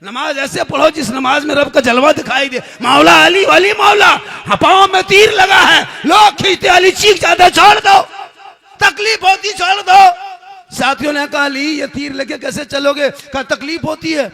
A: नमाज ऐसे पढ़ो जिस नमाज में रब का जलवा दिखाई दे। मौला अली वाली मौला, पाँव में तीर लगा है, लोग खींचते, अली चीख जाते, छोड़ दो, तकलीफ होती छोड़ दो। साथियों ने कहा अली ये तीर लेके कैसे चलोगे, कहा तकलीफ होती है।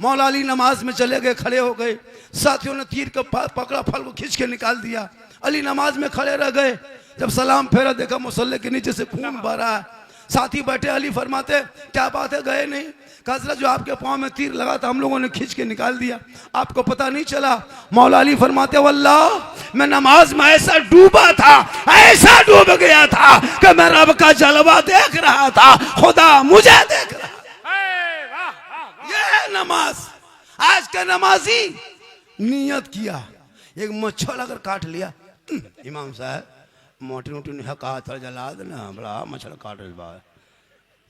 A: मौला अली नमाज में चले गए, खड़े हो गए। साथियों ने तीर को पकड़ा, फल को खींच के निकाल दिया। अली नमाज में खड़े रह गए। जब सलाम फेरा, देखा मुसल्ले के नीचे से खून बह रहा है। साथी बैठे, अली फरमाते क्या बात है, गए नहीं? हजरत जो आपके पाँव में तीर लगा था हम लोगों ने खींच के निकाल दिया, आपको पता नहीं चला। मौला अली फरमाते वल्लाह मैं नमाज में ऐसा डूबा था, ऐसा डूब गया था कि मैं रब का जलवा देख रहा था, खुदा मुझे देख रहा। ये है नमाज। आज का नमाजी नियत किया, एक मच्छर अगर काट लिया, इमाम साहब मोटी मोटी कहा था जला देना, बड़ा मच्छर काट रहा,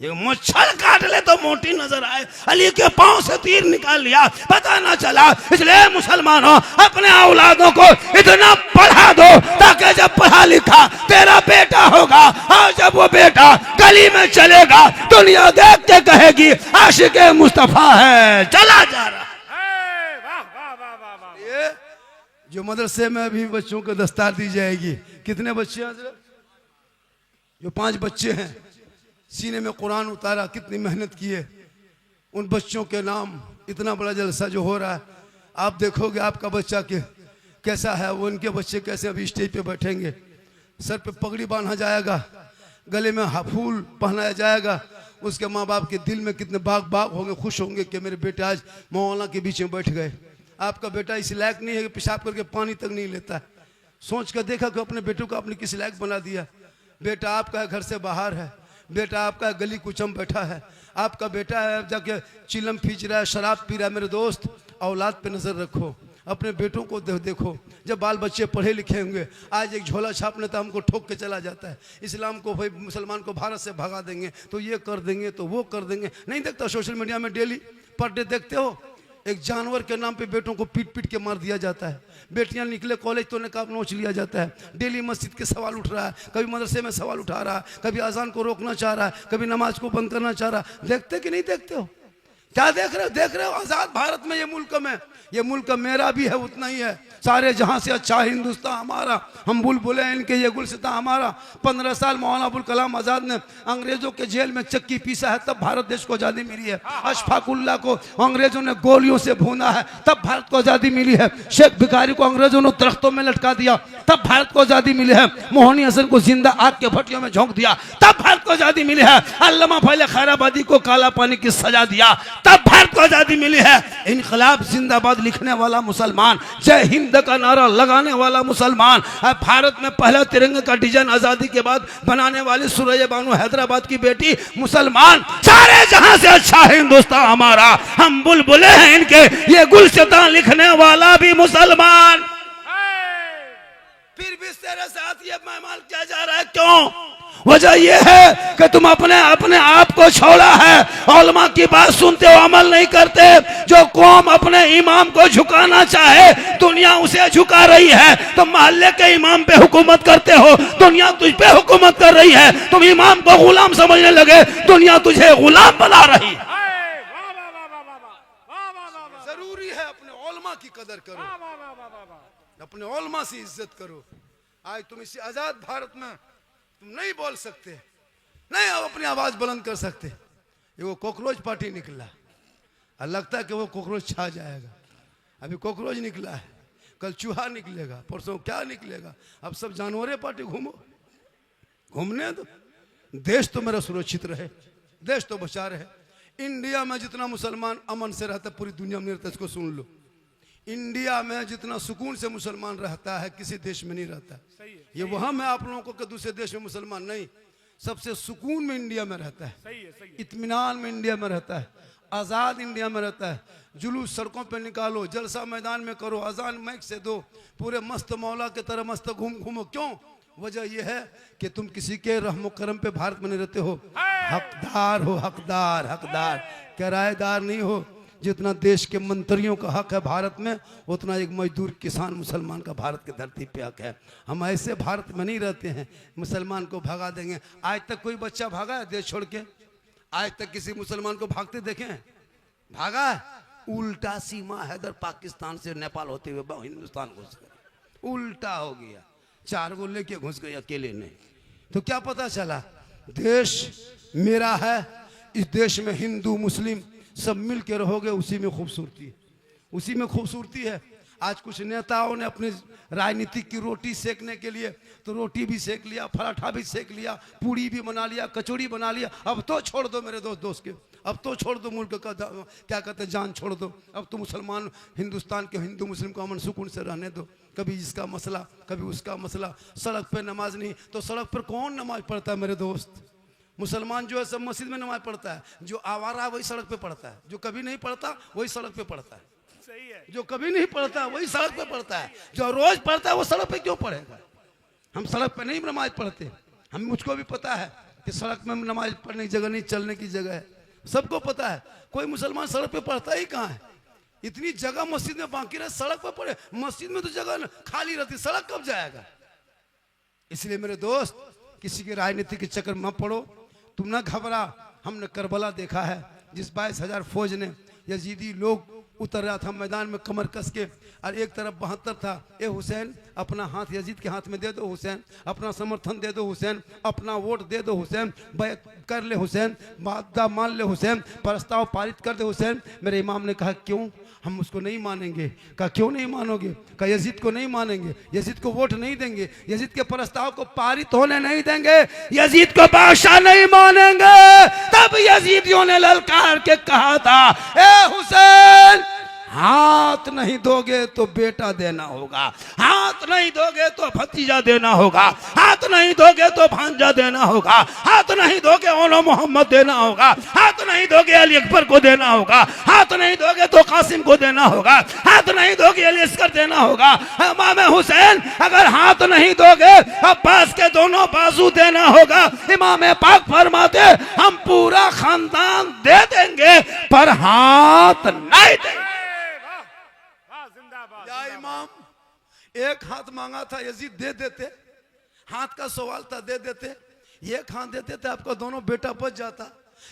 A: ये मच्छर काट ले तो मोटी नजर आए। अली के पांव से तीर निकाल लिया, पता ना चला। इसलिए मुसलमानों अपने औलादों को इतना पढ़ा दो ताकि जब पढ़ा लिखा तेरा बेटा होगा, और जब वो बेटा गली में चलेगा दुनिया देख के कहेगी आशिक मुस्तफा है, चला जा रहा। ये जो मदरसे में अभी बच्चों को दस्तार दी जाएगी, कितने बच्चे हैं? जो 5 बच्चे हैं, सीने में कुरान उतारा, कितनी मेहनत की है। उन बच्चों के नाम, इतना बड़ा जलसा जो हो रहा है, आप देखोगे आपका बच्चा कैसा है, वो उनके बच्चे कैसे अभी स्टेज पे बैठेंगे। सर पे पगड़ी बांधा जाएगा, गले में फूल पहनाया जाएगा। उसके माँ बाप के दिल में कितने बाग होंगे, खुश होंगे कि मेरे बेटे आज मौलाना के बीच में बैठ गए। आपका बेटा इस लायक नहीं है कि पेशाब करके पानी तक नहीं लेता है। सोच कर देखा कि अपने बेटों को आपने किस लायक बना दिया। बेटा आपका घर से बाहर है, बेटा आपका गली कुचम बैठा है, आपका बेटा है जाके चिलम खींच रहा है, शराब पी रहा है। मेरे दोस्त, औलाद पे नजर रखो, अपने बेटों को देखो। जब बाल बच्चे पढ़े लिखे होंगे, आज एक झोला छापने तो हमको ठोक के चला जाता है, इस्लाम को भाई मुसलमान को भारत से भगा देंगे, तो ये कर देंगे, तो वो कर देंगे। नहीं देखता सोशल मीडिया में डेली पर डे देखते हो, एक जानवर के नाम पे बेटों को पीट पीट के मार दिया जाता है। बेटियां निकले कॉलेज तो नकाब नोच लिया जाता है। डेली मस्जिद के सवाल उठ रहा है, कभी मदरसे में सवाल उठा रहा है, कभी अजान को रोकना चाह रहा है, कभी नमाज को बंद करना चाह रहा है। देखते कि नहीं देखते हो? क्या देख रहे हो आजाद भारत में ये मुल्क मेरा भी है, उतना ही है। सारे जहां से अच्छा हिंदुस्तान हमारा, हम बुलबुले इनके, ये गुलसिता हमारा। 15 साल मौलाना अबुल कलाम आजाद ने अंग्रेजों के जेल में चक्की पीसा है, तब भारत देश को आजादी मिली है। अशफाकुल्ला को अंग्रेजों ने गोलियों से भूना है, तब भारत को आजादी मिली है। शेख भिखारी को अंग्रेजों ने दरख्तों में लटका दिया, तब भारत को आजादी मिली है। मोहनी हसन को जिंदा आग के भट्टियों में झोंक दिया, तब भारत को आजादी मिली है। अल्लामा फैले खैराबादी को काला पानी की सजा दिया, तब भारत को आजादी मिली है। इनकलाब जिंदाबाद लिखने वाला मुसलमान, जय हिंद का नारा लगाने वाला मुसलमान, भारत में पहला तिरंगे का डिजाइन आजादी के बाद बनाने वाली सुरैया बानो हैदराबाद की बेटी मुसलमान। सारे जहां से अच्छा हिंदुस्तान हमारा, हम बुलबुले हैं इनके, ये गुलसितां लिखने वाला भी मुसलमान। फिर भी तेरे साथ ये मेहमान किया जा रहा है, क्यों? वजह यह है कि तुम अपने आप को छोड़ा है, उलमा की बात सुनते हो, अमल नहीं करते। जो कौम अपने इमाम को झुकाना चाहे, दुनिया उसे झुका रही है। तुम मोहल्ले के इमाम पे हुकूमत करते हो, दुनिया तुझ पे हुकूमत कर रही है। तुम इमाम को गुलाम समझने लगे, दुनिया तुझे गुलाम बना रही है। जरूरी है अपने उलमा की कदर करो, अपने उलमा से इज्जत करो। आज तुम इसी आजाद भारत में तुम नहीं बोल सकते, नहीं अपनी आवाज बुलंद कर सकते। ये वो कॉकरोच पार्टी निकला, और लगता है कि वो कॉकरोच छा जाएगा। अभी कॉकरोच निकला है, कल चूहा निकलेगा, परसों क्या निकलेगा। अब सब जानवरें पार्टी घूमने दो। देश तो मेरा सुरक्षित रहे, देश तो बचा रहे। इंडिया में जितना मुसलमान अमन से रहता है, पूरी दुनिया में नहीं रहता। इसको सुन लो, इंडिया में जितना सुकून से मुसलमान रहता है, किसी देश में नहीं रहता। ये वहां मैं आप लोगों को कि दूसरे देश में मुसलमान नहीं, सबसे सुकून में इंडिया में रहता है, इत्मीनान में इंडिया में रहता है, आज़ाद इंडिया में रहता है। जुलूस सड़कों पे निकालो, जलसा मैदान में करो, अजान माइक से दो, पूरे मस्त मौला के तरह मस्त घूमो। क्यों? वजह यह है कि तुम किसी के रहमो करम पे भारत में नहीं रहते हो। हकदार हो, हकदार, किराएदार नहीं हो। जितना देश के मंत्रियों का हक है भारत में, उतना एक मजदूर किसान मुसलमान का भारत की धरती पे हक है। हम ऐसे भारत में नहीं रहते हैं मुसलमान को भगा देंगे। आज तक कोई बच्चा भागा है देश छोड़ के? आज तक किसी मुसलमान को भागते देखे हैं? भागा है? उल्टा सीमा है, इधर पाकिस्तान से नेपाल होते हुए हिंदुस्तान घुस गए, उल्टा हो गया। 4 गो लेके घुस गए, अकेले नहीं। तो क्या पता चला? देश मेरा है, इस देश में हिंदू मुस्लिम सब मिल के रहोगे, उसी में खूबसूरती है, उसी में खूबसूरती है। आज कुछ नेताओं ने अपनी राजनीतिक की रोटी सेकने के लिए तो रोटी भी सेक लिया, पराठा भी सेक लिया, पूड़ी भी बना लिया, कचौड़ी बना लिया। अब तो छोड़ दो मेरे दोस्त के, अब तो छोड़ दो मुल्क का क्या कहते हैं, जान छोड़ दो। अब तो मुसलमान हिंदुस्तान के हिंदू मुस्लिम को अमन सुकून से रहने दो। कभी इसका मसला, कभी उसका मसला। सड़क पर नमाज नहीं तो सड़क पर कौन नमाज पढ़ता है मेरे दोस्त? मुसलमान जो है सब मस्जिद में नमाज पढ़ता है, जो आवारा वही सड़क पे पढ़ता है, जो कभी नहीं पढ़ता वही सड़क पे पढ़ता है।
B: सही है।
A: जो कभी नहीं पढ़ता वही सड़क पे पढ़ता है, जो रोज पढ़ता है वो सड़क पे क्यों पढ़ेगा? हम सड़क पे नहीं नमाज पढ़ते। हम मुझको भी पता है कि सड़क में नमाज पढ़ने की जगह नहीं, चलने की जगह है, सबको पता है। कोई मुसलमान सड़क पे पढ़ता ही कहाँ है? इतनी जगह मस्जिद में बाकी रहे, सड़क पे पढ़े। मस्जिद में तो जगह खाली रहती, सड़क कब जाएगा? इसलिए मेरे दोस्त, किसी की राजनीति के चक्कर में पड़ो। तुम ना घबरा। हमने करबला देखा है, जिस 22,000 फौज ने, यजीदी लोग उतर रहा था मैदान में कमर कस के, और एक तरफ 72 था। ए हुसैन, अपना हाथ यजीद के हाथ में दे दो हुसैन, अपना समर्थन दे दो हुसैन, अपना वोट दे दो हुसैन, बैत कर ले हुसैन, वादा मान ले हुसैन, प्रस्ताव पारित कर दे हुसैन। मेरे इमाम ने कहा क्यों? हम उसको नहीं मानेंगे। कहा क्यों नहीं मानोगे? कहा यजीद को नहीं मानेंगे, यजीद को वोट नहीं देंगे, यजीद के प्रस्ताव को पारित होने नहीं देंगे, यजीद को बादशाह नहीं मानेंगे। तब यजीदियों ने ललकार के कहा था, ए हुसैन, हाथ नहीं दोगे तो बेटा देना होगा, हाथ नहीं दोगे तो भतीजा देना होगा, हाथ नहीं दोगे तो भांजा देना होगा, हाथ नहीं दोगे ओनो मोहम्मद देना होगा, हाथ नहीं दोगे अली अकबर को देना होगा, हाथ नहीं दोगे तो कासिम को देना होगा, हाथ नहीं दोगे अली अस्कर देना होगा। इमाम हुसैन, अगर हाथ नहीं दोगे अब्बास के दोनों बाजू देना होगा। इमाम पाक फरमाते, हम पूरा खानदान दे देंगे पर हाथ नहीं देंगे। या इमाम, एक हाथ मांगा था यजीद दे देते, हाथ का सवाल था दे देते, एक हाथ देते थे आपका दोनों बेटा बच जाता।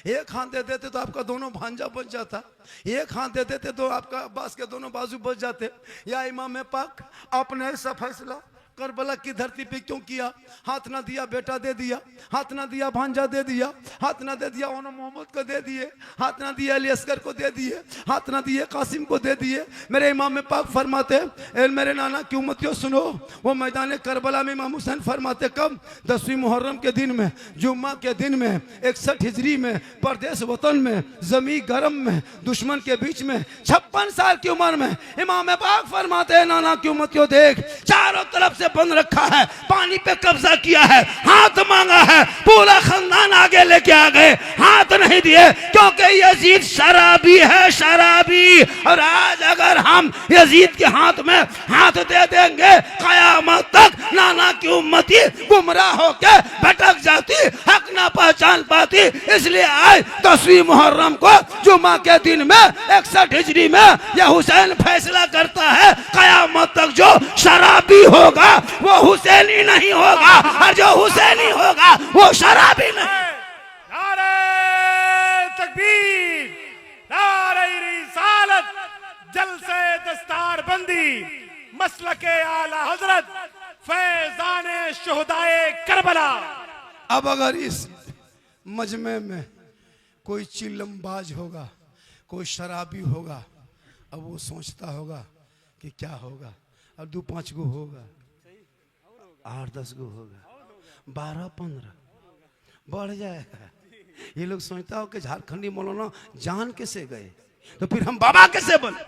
A: एक हाथ दे देते तो आपका दोनों भांजा बच जाता, एक हाथ दे देते तो आपका अब्बास के दोनों बाजू बच जाते। या इमाम पाक आपने ऐसा फैसला करबला की धरती पे क्यों किया? हाथ ना दिया बेटा दे दिया, हाथ ना दिया भांजा दे दिया, हाथ ना दे दिया ओनो मोहम्मद को दे दिए, हाथ ना दिया अली अस्कर को दे दिए, हाथ ना दिए कासिम को दे दिए। मेरे इमाम पाक फरमाते, ए मेरे नाना की उम्मतियों सुनो, वो मैदान करबला में इमाम हुसैन फरमाते कब? 10वीं मुहर्रम के दिन में, जुम्मा के दिन में, 61 हिजरी में, परदेश वतन में, जमी गरम में, दुश्मन के बीच में, 56 साल की उम्र में इमाम पाक फरमाते, नाना की उम्मतियों देख, चारों तरफ से बंद रखा है, पानी पे कब्जा किया है, हाथ मांगा है, पूरा खानदान आगे लेके आ गए, हाथ नहीं दिए, क्योंकि यजीद शराबी है, शराबी। और आज अगर हम यजीद के हाथ में हाथ दे देंगे, कयामत तक नाना की उम्मती गुमराह होके भटक जाती, हक ना पहचान पाती। इसलिए आज 10वीं मुहर्रम को जुमा के दिन में 61 हिजरी में यह हुसैन फैसला करता है, कयामत तक जो शराबी होगा वो हुसैनी नहीं होगा, और जो हुसैनी होगा वो शराबी नहीं।
B: नारे तकबीर, नारे रिसालत, जलसे दस्तार बंदी, मसलके आला हजरत, फैजाने शुहदाए करबला।
A: अब अगर इस मजमे में कोई चिल्लमबाज होगा, कोई शराबी होगा, अब वो सोचता होगा कि क्या होगा। अब 2-5 गो होगा, 8-10 गो होगा, 12-15 बढ़ जाएगा। ये लोग सोचता हो कि झारखंडी मौलाना जान कैसे गए, तो फिर हम बाबा कैसे बने?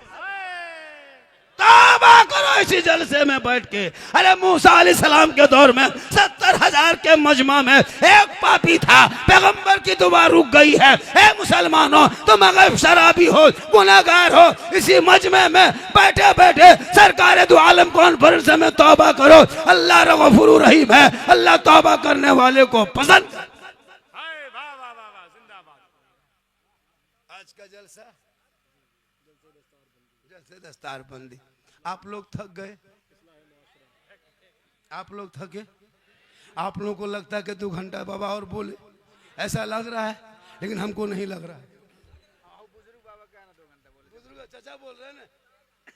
A: तौबा करो इसी जलसे में बैठ के। अरे मूसा अलैहिस्सलाम के दौर में 70,000 के मजमा में एक पापी था, पैगंबर की दुआ रुक गई है। ए मुसलमानों, तुम अगर शराबी हो, गुनाहगार हो, इसी मजमे में बैठे बैठे सरकार दो आलम कॉन्फ्रेंस में तौबा करो। अल्लाह गफूर रहीम है, अल्लाह तौबा करने वाले को पसंद। आज का जलसा दस्तार बंदी। आप लोग थक गए, आप लोग थके, आप लोगों को लगता है कि 2 घंटा बाबा और बोले, ऐसा लग रहा है, लेकिन हमको नहीं लग रहा है। बुजुर्ग चाचा बोल रहे हैं ना,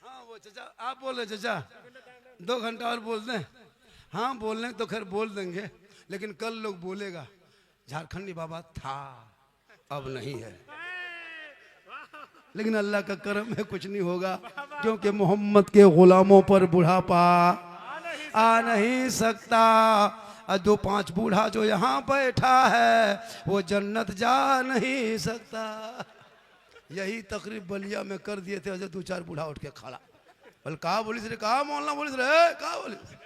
A: हाँ वो चाचा आप बोल रहे चाचा 2 घंटा और बोल दें। हाँ बोलने तो खैर बोल देंगे, लेकिन कल लोग बोलेगा झारखंडी बाबा था, अब नहीं है। लेकिन अल्लाह का करम है, कुछ नहीं होगा, क्योंकि मोहम्मद के गुलामों पर बुढ़ापा आ नहीं सकता। 2-5 बूढ़ा जो यहाँ बैठा है वो जन्नत जा नहीं सकता। यही तकरीब बलिया में कर दिए थे, 2-4 बूढ़ा उठ के खड़ा, बोल कहा बोलिस रे, कहा मोहल्ला बोलिस रे, कहा बोलिस।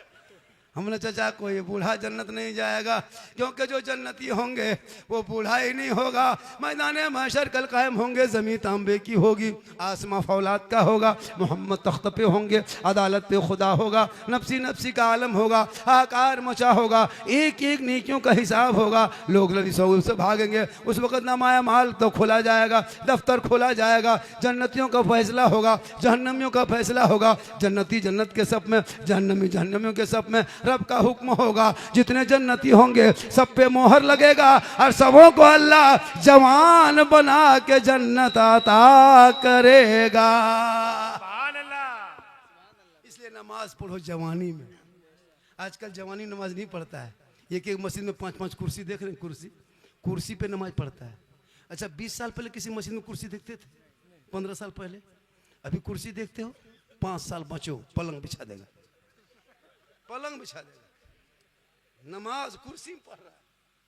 A: हमने चाचा कोई बूढ़ा जन्नत नहीं जाएगा, क्योंकि जो जन्नती होंगे वो बूढ़ा ही नहीं होगा। मैदान महशर कल कायम होंगे, ज़मीन तांबे की होगी, आसमां फौलाद का होगा, मोहम्मद तख्त पे होंगे, अदालत पे खुदा होगा, नफसी नफसी का आलम होगा, हाकार मचा होगा, एक एक नेकियों का हिसाब होगा। लोग लड़ी से भागेंगे, उस वक़्त नामाया माल तो खोला जाएगा, दफ्तर खोला जाएगा, जन्नतियों का फैसला होगा, जहन्नमियों का फैसला होगा। जन्नती जन्नत के सब में, जहन्नमी जहन्नमियों के सब में। रब का हुक्म होगा, जितने जन्नती होंगे सब पे मोहर लगेगा, और सबों को अल्लाह जवान बना के जन्नत अता करेगा। इसलिए नमाज पढ़ो जवानी में। आजकल जवानी नमाज नहीं पढ़ता है, एक एक मस्जिद में 5-5 कुर्सी देख रहे हैं, कुर्सी पे नमाज पढ़ता है। अच्छा 20 साल पहले किसी मस्जिद में कुर्सी देखते थे? 15 साल पहले। अभी कुर्सी देखते हो? 5 साल बचो पलंग बिछा देगा, पलंग बिछा देगा। नमाज कुर्सी में पढ़ रहा है,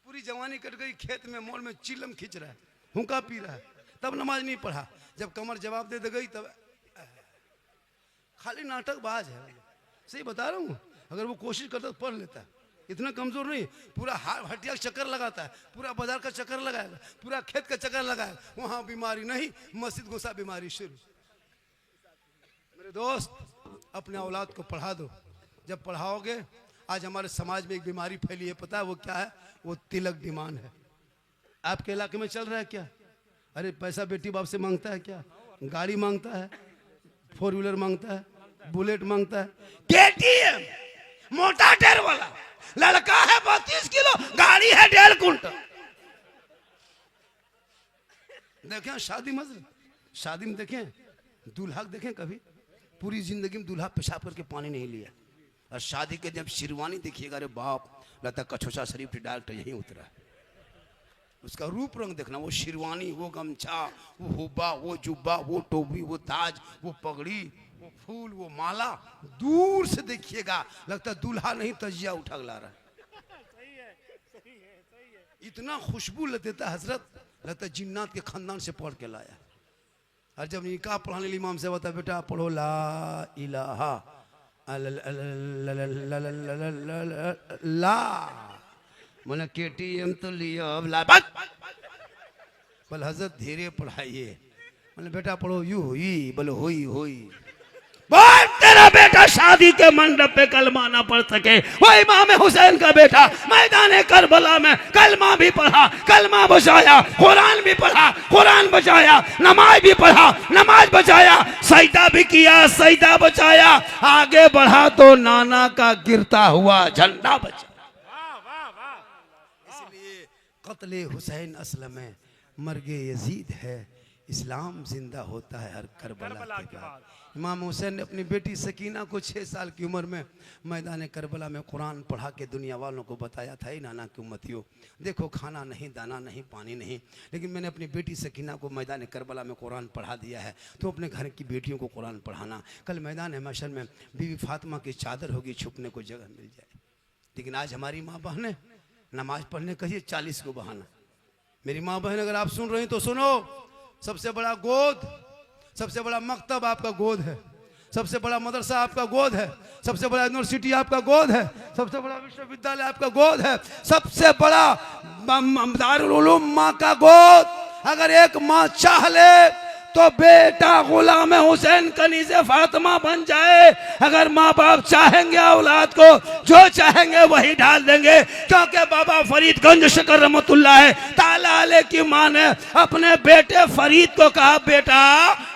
A: पूरी जवानी कट गई, खेत में मोड़ में चिलम खींच रहा है, हुक्का पी रहा है, तब नमाज नहीं पढ़ा। जब कमर जवाब दे गई तब खाली नाटकबाज है। सही बता रहा हूँ, अगर वो कोशिश करता तो पढ़ लेता है। इतना कमजोर नहीं, पूरा हटिया चक्कर लगाता है, पूरा बाजार का चक्कर लगाएगा, पूरा खेत का चक्कर लगाएगा, वहां बीमारी नहीं, मस्जिद घुसा बीमारी शुरू। मेरे दोस्त अपने औलाद को पढ़ा दो। जब पढ़ाओगे, आज हमारे समाज में एक बीमारी फैली है, पता है वो क्या है? वो तिलक डिमांड है। आपके इलाके में चल रहा है क्या? अरे पैसा बेटी बाप से मांगता है क्या? गाड़ी मांगता है, 4 व्हीलर मांगता है, बुलेट मांगता है, केटीएम मोटा टायर वाला, लड़का है 32 किलो, गाड़ी है 1.5 कुंटल। देखें शादी मजल, शादी में देखें दूल्हा देखें कभी पूरी जिंदगी में दूल्हा पेशाब करके पानी नहीं लिया, और शादी के जब शेरवानी देखिएगा, अरे बाप, लगता कछोचा शरीफ की डायरेक्ट यहीं उतरा है। उसका रूप रंग देखना, वो शेरवानी, वो गमछा, वो हुब्बा, वो जुब्बा, वो टोपी, वो ताज, वो पगड़ी, वो फूल, वो माला, दूर से देखिएगा लगता दूल्हा नहीं तजिया उठा ला रहा है। इतना खुशबू लेता हजरत, लगता जिन्नात के खानदान से पढ़ के लाया। और जब निकाह पढ़ाने लिए इमाम से बता, बेटा पढ़ो ला इलाहा ला, मैंने KTM तो लिया, अब ला बोल हजरत धीरे पढ़ाइए, मैंने बेटा पढ़ो यू हुई, बोले हुई हुई। बोल तेरा बेटा शादी के मंडप पे कलमा ना पढ़ सके, वो इमाम हुसैन का बेटा मैदान करबला में कलमा भी पढ़ा, कलमा बचाया, कुरान भी पढ़ा, कुरान बचाया, नमाज भी पढ़ा, नमाज बचाया, सजदा भी किया, सजदा बचाया, आगे बढ़ा तो नाना का गिरता हुआ झंडा बचा। इसलिए कत्ले हुसैन असल में मर्गे यजीद है, इस्लाम जिंदा होता है हर करबला के बाद। इमाम हुसैन ने अपनी बेटी सकीना को 6 साल की उम्र में मैदान करबला में कुरान पढ़ा के दुनिया वालों को बताया था, नाना की उम्मतियों देखो, खाना नहीं, दाना नहीं, पानी नहीं, लेकिन मैंने अपनी बेटी सकीना को मैदान करबला में कुरान पढ़ा दिया है, तो अपने घर की बेटियों को कुरान पढ़ाना, कल मैदान महशर में बीवी फातिमा की चादर होगी, छुपने को जगह मिल जाए। लेकिन आज हमारी माँ बहनें नमाज पढ़ने कहिए 40 को बहाना। मेरी माँ बहन अगर आप सुन रही तो सुनो, सबसे बड़ा गोद, सबसे बड़ा मकतब आपका गोद है, सबसे बड़ा मदरसा आपका गोद है, सबसे बड़ा यूनिवर्सिटी आपका गोद है, सबसे बड़ा विश्वविद्यालय आपका गोद है, सबसे बड़ा दारुल उलूम माँ का गोद। अगर एक माँ चाह ले तो बेटा गुलाम हुसैन कनीज़े फातिमा बन जाए। अगर माँ बाप चाहेंगे औलाद को जो चाहेंगे वही डाल देंगे, क्योंकि बाबा फरीदगंज शकर रहमतुल्लाह ताला अलैह की माँ ने अपने बेटे फरीद को कहा, बेटा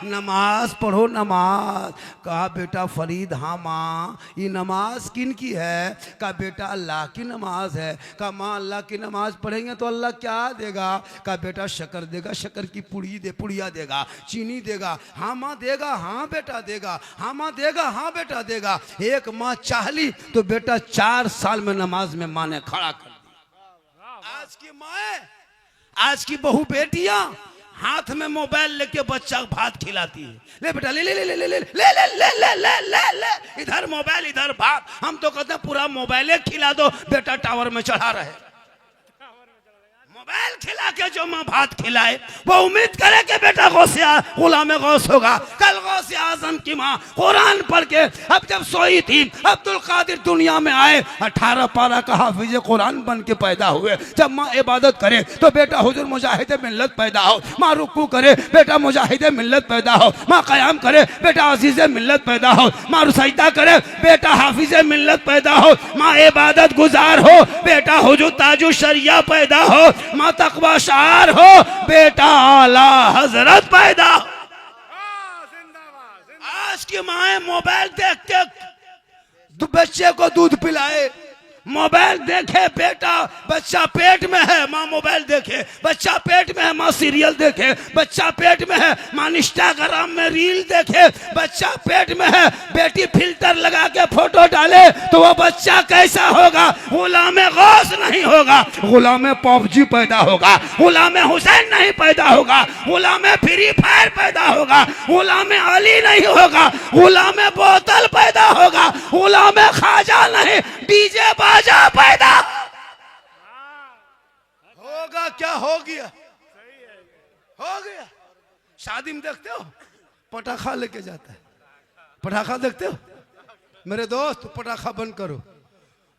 A: नमाज पढ़ो, नमाज। कहा बेटा फरीद, हाँ माँ ये नमाज किन की है? कहा बेटा अल्लाह की नमाज है। कहा माँ अल्लाह की नमाज पढ़ेंगे तो अल्लाह क्या देगा? कहा बेटा शक्कर देगा, शक्कर की पुड़िया देगा, चीनी देगा। हाँ माँ देगा, हाँ बेटा देगा, हाँ माँ देगा, हाँ बेटा देगा। एक माँ चाह ली तो बेटा 4 साल में नमाज में माँ ने खड़ा कर दिया। आज की माँ, आज की बहू बेटियां हाथ में मोबाइल लेके बच्चा भात खिलाती है। ले बेटा ले ले ले ले ले ले ले ले ले ले ले ले ले, इधर मोबाइल इधर भात। हम तो कहते हैं पूरा मोबाइल खिला दो, बेटा टावर में चढ़ा रहे। मोबाइल खिला के जो माँ भात खिलाए वो उम्मीद करे कि बेटा गुलाम गौस होगा। कल गौस आजम की माँ कुरान पढ़ के अब जब सोई थी, अब्दुल कादिर दुनिया में आए, 18 पारा का हाफिज कुरान बन के पैदा हुए। जब माँ इबादत करे तो बेटा हुजूर मुजाहिद मिल्लत पैदा हो, माँ रुकू करे बेटा मुजाहिद मिल्लत पैदा हो, माँ कयाम करे बेटा अजीज मिल्लत पैदा हो, माँ सजदा करे बेटा हाफिज मिल्लत पैदा हो, माँ इबादत गुजार हो बेटा हुजूर ताजु शरिया पैदा हो, माँ तकवा शार हो बेटा आला हजरत पैदा। आज की माए मोबाइल देख के बच्चे को दूध पिलाए, मोबाइल देखे बेटा बच्चा पेट में है, माँ मोबाइल देखे, बच्चा पेट में है माँ सीरियल देखे, बच्चा पेट में है माँ इंस्टाग्राम में रील देखे, बच्चा पेट में है बेटी फिल्टर लगा के फोटो डाले, तो वो बच्चा कैसा होगा? गुलाम गौस नहीं होगा, गुलाम पबजी पैदा होगा, गुलाम हुसैन नहीं पैदा होगा, गुलाम फ्री फायर पैदा होगा, गुलाम अली नहीं होगा, गुलाम बोतल पैदा होगा, गुलाम खाजा नहीं डीजे बाजा पैदा होगा। क्या हो गया? हो गया। शादी में देखते हो पटाखा लेके जाता है, पटाखा देखते हो? मेरे दोस्त पटाखा बंद करो,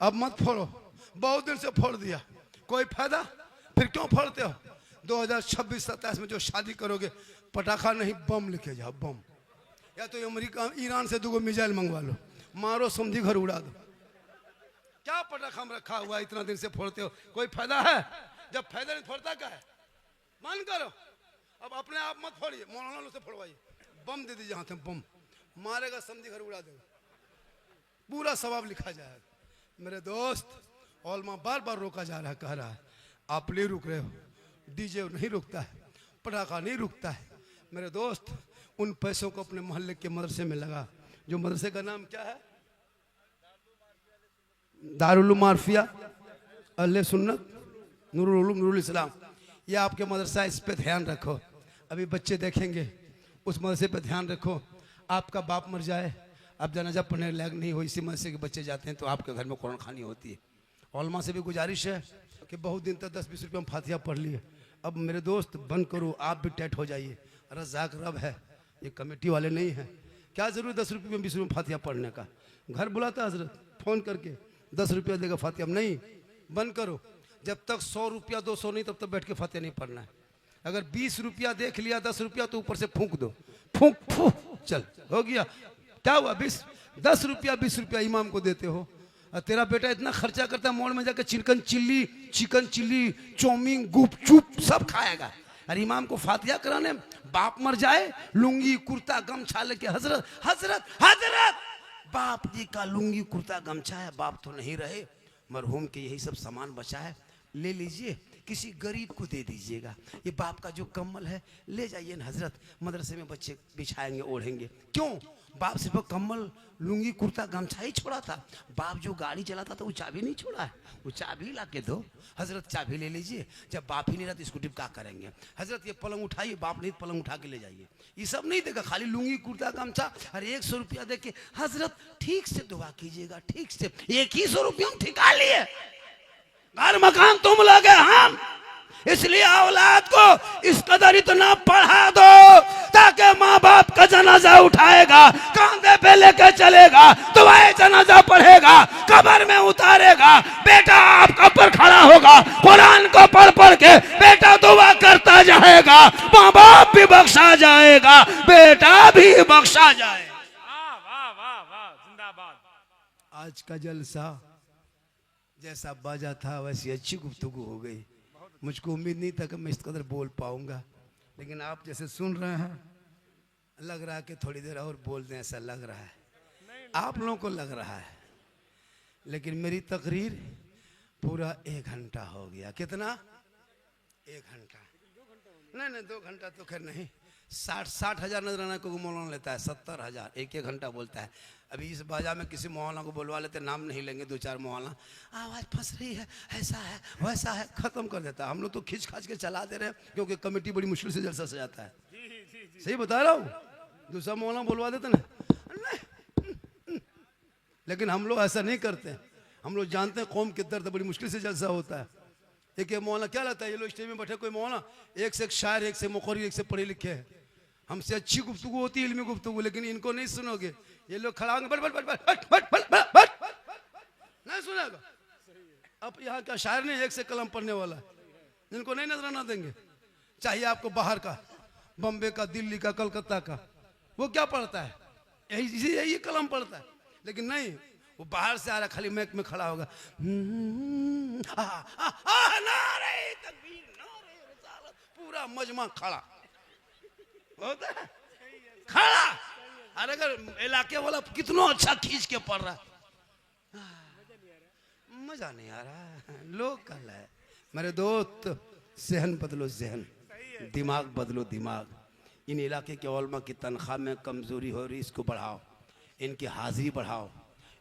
A: अब मत फोड़ो, बहुत दिन से फोड़ दिया, कोई फायदा? फिर क्यों फोड़ते हो? 2026-27 में जो शादी करोगे पटाखा नहीं बम लेके जाओ, बम। या तो अमेरिका ईरान से 2 मिसाइल मंगवा लो, मारो समझी घर उड़ा दो। क्या पटाखा में रखा हुआ इतना दिन से फोड़ते हो, कोई फायदा है? जब फायदा नहीं फोड़ता क्या है? मन करो, अब अपने आप मत फोड़िए, मौलाना से फोड़वाइए, बम दे दीजिए हाथ में, बम मारेगा समझी घर उड़ा देगा, पूरा सवाब लिखा जाएगा। मेरे दोस्त ओलमा बार बार रोका जा रहा है, कह रहा है आप ले रुक रहे हो, डीजे नहीं रुकता है, पटाखा नहीं रुकता है। मेरे दोस्त, उन पैसों को अपने मोहल्ले के मदरसे में लगा, जो मदरसे का नाम क्या है? दारुल मारफिया अहले सुन्नत नूरुल उलूम नूरुल इस्लाम। ये आपके मदरसा, इस पे ध्यान रखो। अभी बच्चे देखेंगे, उस मदरसे पे ध्यान रखो। आपका बाप मर जाए, आप जनाजा पढ़ने लायक नहीं हो, इसी मदरसे के बच्चे जाते हैं तो आपके घर में कुरान खानी होती है। औलमा से भी गुजारिश है कि बहुत दिन तक 10-20 रुपये में फातिहा पढ़ लिए। अब मेरे दोस्त बंद करो, आप भी टैट हो जाइए। रज़ाक रब है, ये कमेटी वाले नहीं हैं। क्या जरूरत 10 रुपये में 20 रुपये में फातिहा पढ़ने का? घर बुलाता हजरत फ़ोन करके 10 रुपया देगा फातिहा। नहीं, बंद करो। जब तक 100 रुपया 200 नहीं, तब तक बैठ के फातिहा नहीं पढ़ना है। अगर 20 रुपया देख लिया, 10 रुपया तो ऊपर से फूंक दो, फूंक फूंक चल हो गया। क्या हुआ? 10 रुपया 20 रुपया इमाम को देते हो, और तेरा बेटा इतना खर्चा करता है, मॉल में जाकर चिकन चिल्ली चाउमीन गुपचुप सब खाएगा, और इमाम को फातिहा कराने बाप मर जाए, लुंगी कुर्ता गमछा लेके हजरत हजरत हजरत, बाप जी का लुंगी कुर्ता गमछा है, बाप तो नहीं रहे, मरहूम के यही सब सामान बचा है, ले लीजिए, किसी गरीब को दे दीजिएगा। ये बाप का जो कम्बल है ले जाइए न हजरत, मदरसे में बच्चे बिछाएंगे ओढ़ेंगे। क्यों? बाप सिर्फ कम्बल लुंगी कुर्ता गमछा ही छोड़ा था, बाप जो गाड़ी चलाता था वो चाबी नहीं छोड़ा है, वो चाबी ला के दो हजरत, चाबी ले लीजिए। जब बाप ही नहीं रहा तो स्कूटी क्या करेंगे हजरत? ये पलंग उठाइए, बाप नहीं पलंग उठा के ले जाइए। ये सब नहीं देगा, खाली लुंगी कुर्ता गमछा और 100 रुपया दे के हजरत ठीक से दुआ कीजिएगा, ठीक से। 100 रुपया हम ठिका लिए, घर मकान तुम लगे हम, इसलिए औलाद को इस कदर इतना पढ़ा दो ताकि माँ बाप का जनाजा उठाएगा, कांधे पे लेके चलेगा, दुआए जनाजा पढ़ेगा, कब्र में उतारेगा, बेटा आपका पर खड़ा होगा, कुरान को पढ़ पढ़ के बेटा दुआ करता जाएगा, माँ बाप भी बख्शा जाएगा, बेटा भी बख्शा जाएगा।
B: वाह वाह वाह वाह, जिंदाबाद।
A: आज का जलसा जैसा बाजा था वैसी अच्छी गुफ्तगू हो गई। मुझको उम्मीद नहीं था कि मैं इस कदर बोल पाऊंगा, लेकिन आप जैसे सुन रहे हैं, लग रहा है कि थोड़ी देर और बोल दें, ऐसा लग रहा है, आप लोगों को लग रहा है। लेकिन मेरी तकरीर पूरा 1 घंटा हो गया। कितना? 1 घंटा नहीं 2 घंटा तो खैर नहीं, 60 हजार नजराना को मौलाना लेता है, 70 हजार 1 घंटा बोलता है। अभी इस बाजा में किसी मौलाना को बुलवा लेते, नाम नहीं लेंगे, 2-4 मौलाना, आवाज फंस रही है, ऐसा है वैसा है, खत्म कर देता है। हम लोग तो खींच खाच के चला दे रहे हैं, क्योंकि कमेटी बड़ी मुश्किल से जलसा सजाता है। सही बता रहा हूँ, दूसरा मौलाना बुलवा देते ना, लेकिन हम लोग ऐसा नहीं करते। हम लोग जानते हैं कौम के दर्द, बड़ी मुश्किल से जलसा होता है। एक मौलाना क्या लगता है, ये लोग स्टेज में बैठे कोई मौलाना एक से एक शायर, एक से मुखरी, एक से पढ़े लिखे हैं, हमसे अच्छी गुफ्तगू होती है, इल्मी गुफ्तगू, लेकिन इनको नहीं सुनोगे। ये लोग खड़ा होंगे, but but but but but but but but नहीं सुनेगा। अब यहाँ का शायर नहीं, एक से कलम पढ़ने वाला, इनको नहीं नजराना देंगे। चाहिए आपको बाहर का, बम्बे का, दिल्ली का, कलकत्ता का, वो क्या पढ़ता है, यही कलम पढ़ता है। लेकिन नहीं, वो बाहर से आ रहा, खाली मैक में खड़ा होगा, पूरा मजमा खड़ा होता है, खड़ा। अरे अगर इलाके वाला कितना अच्छा खींच के पढ़ रहा, मजा नहीं आ रहा, लोकल है। मेरे दोस्त, जहन बदलो, जहन, दिमाग बदलो, दिमाग। इन इलाके के उलमा की तनख्वाह में कमजोरी हो रही, इसको बढ़ाओ, इनकी हाजिरी बढ़ाओ,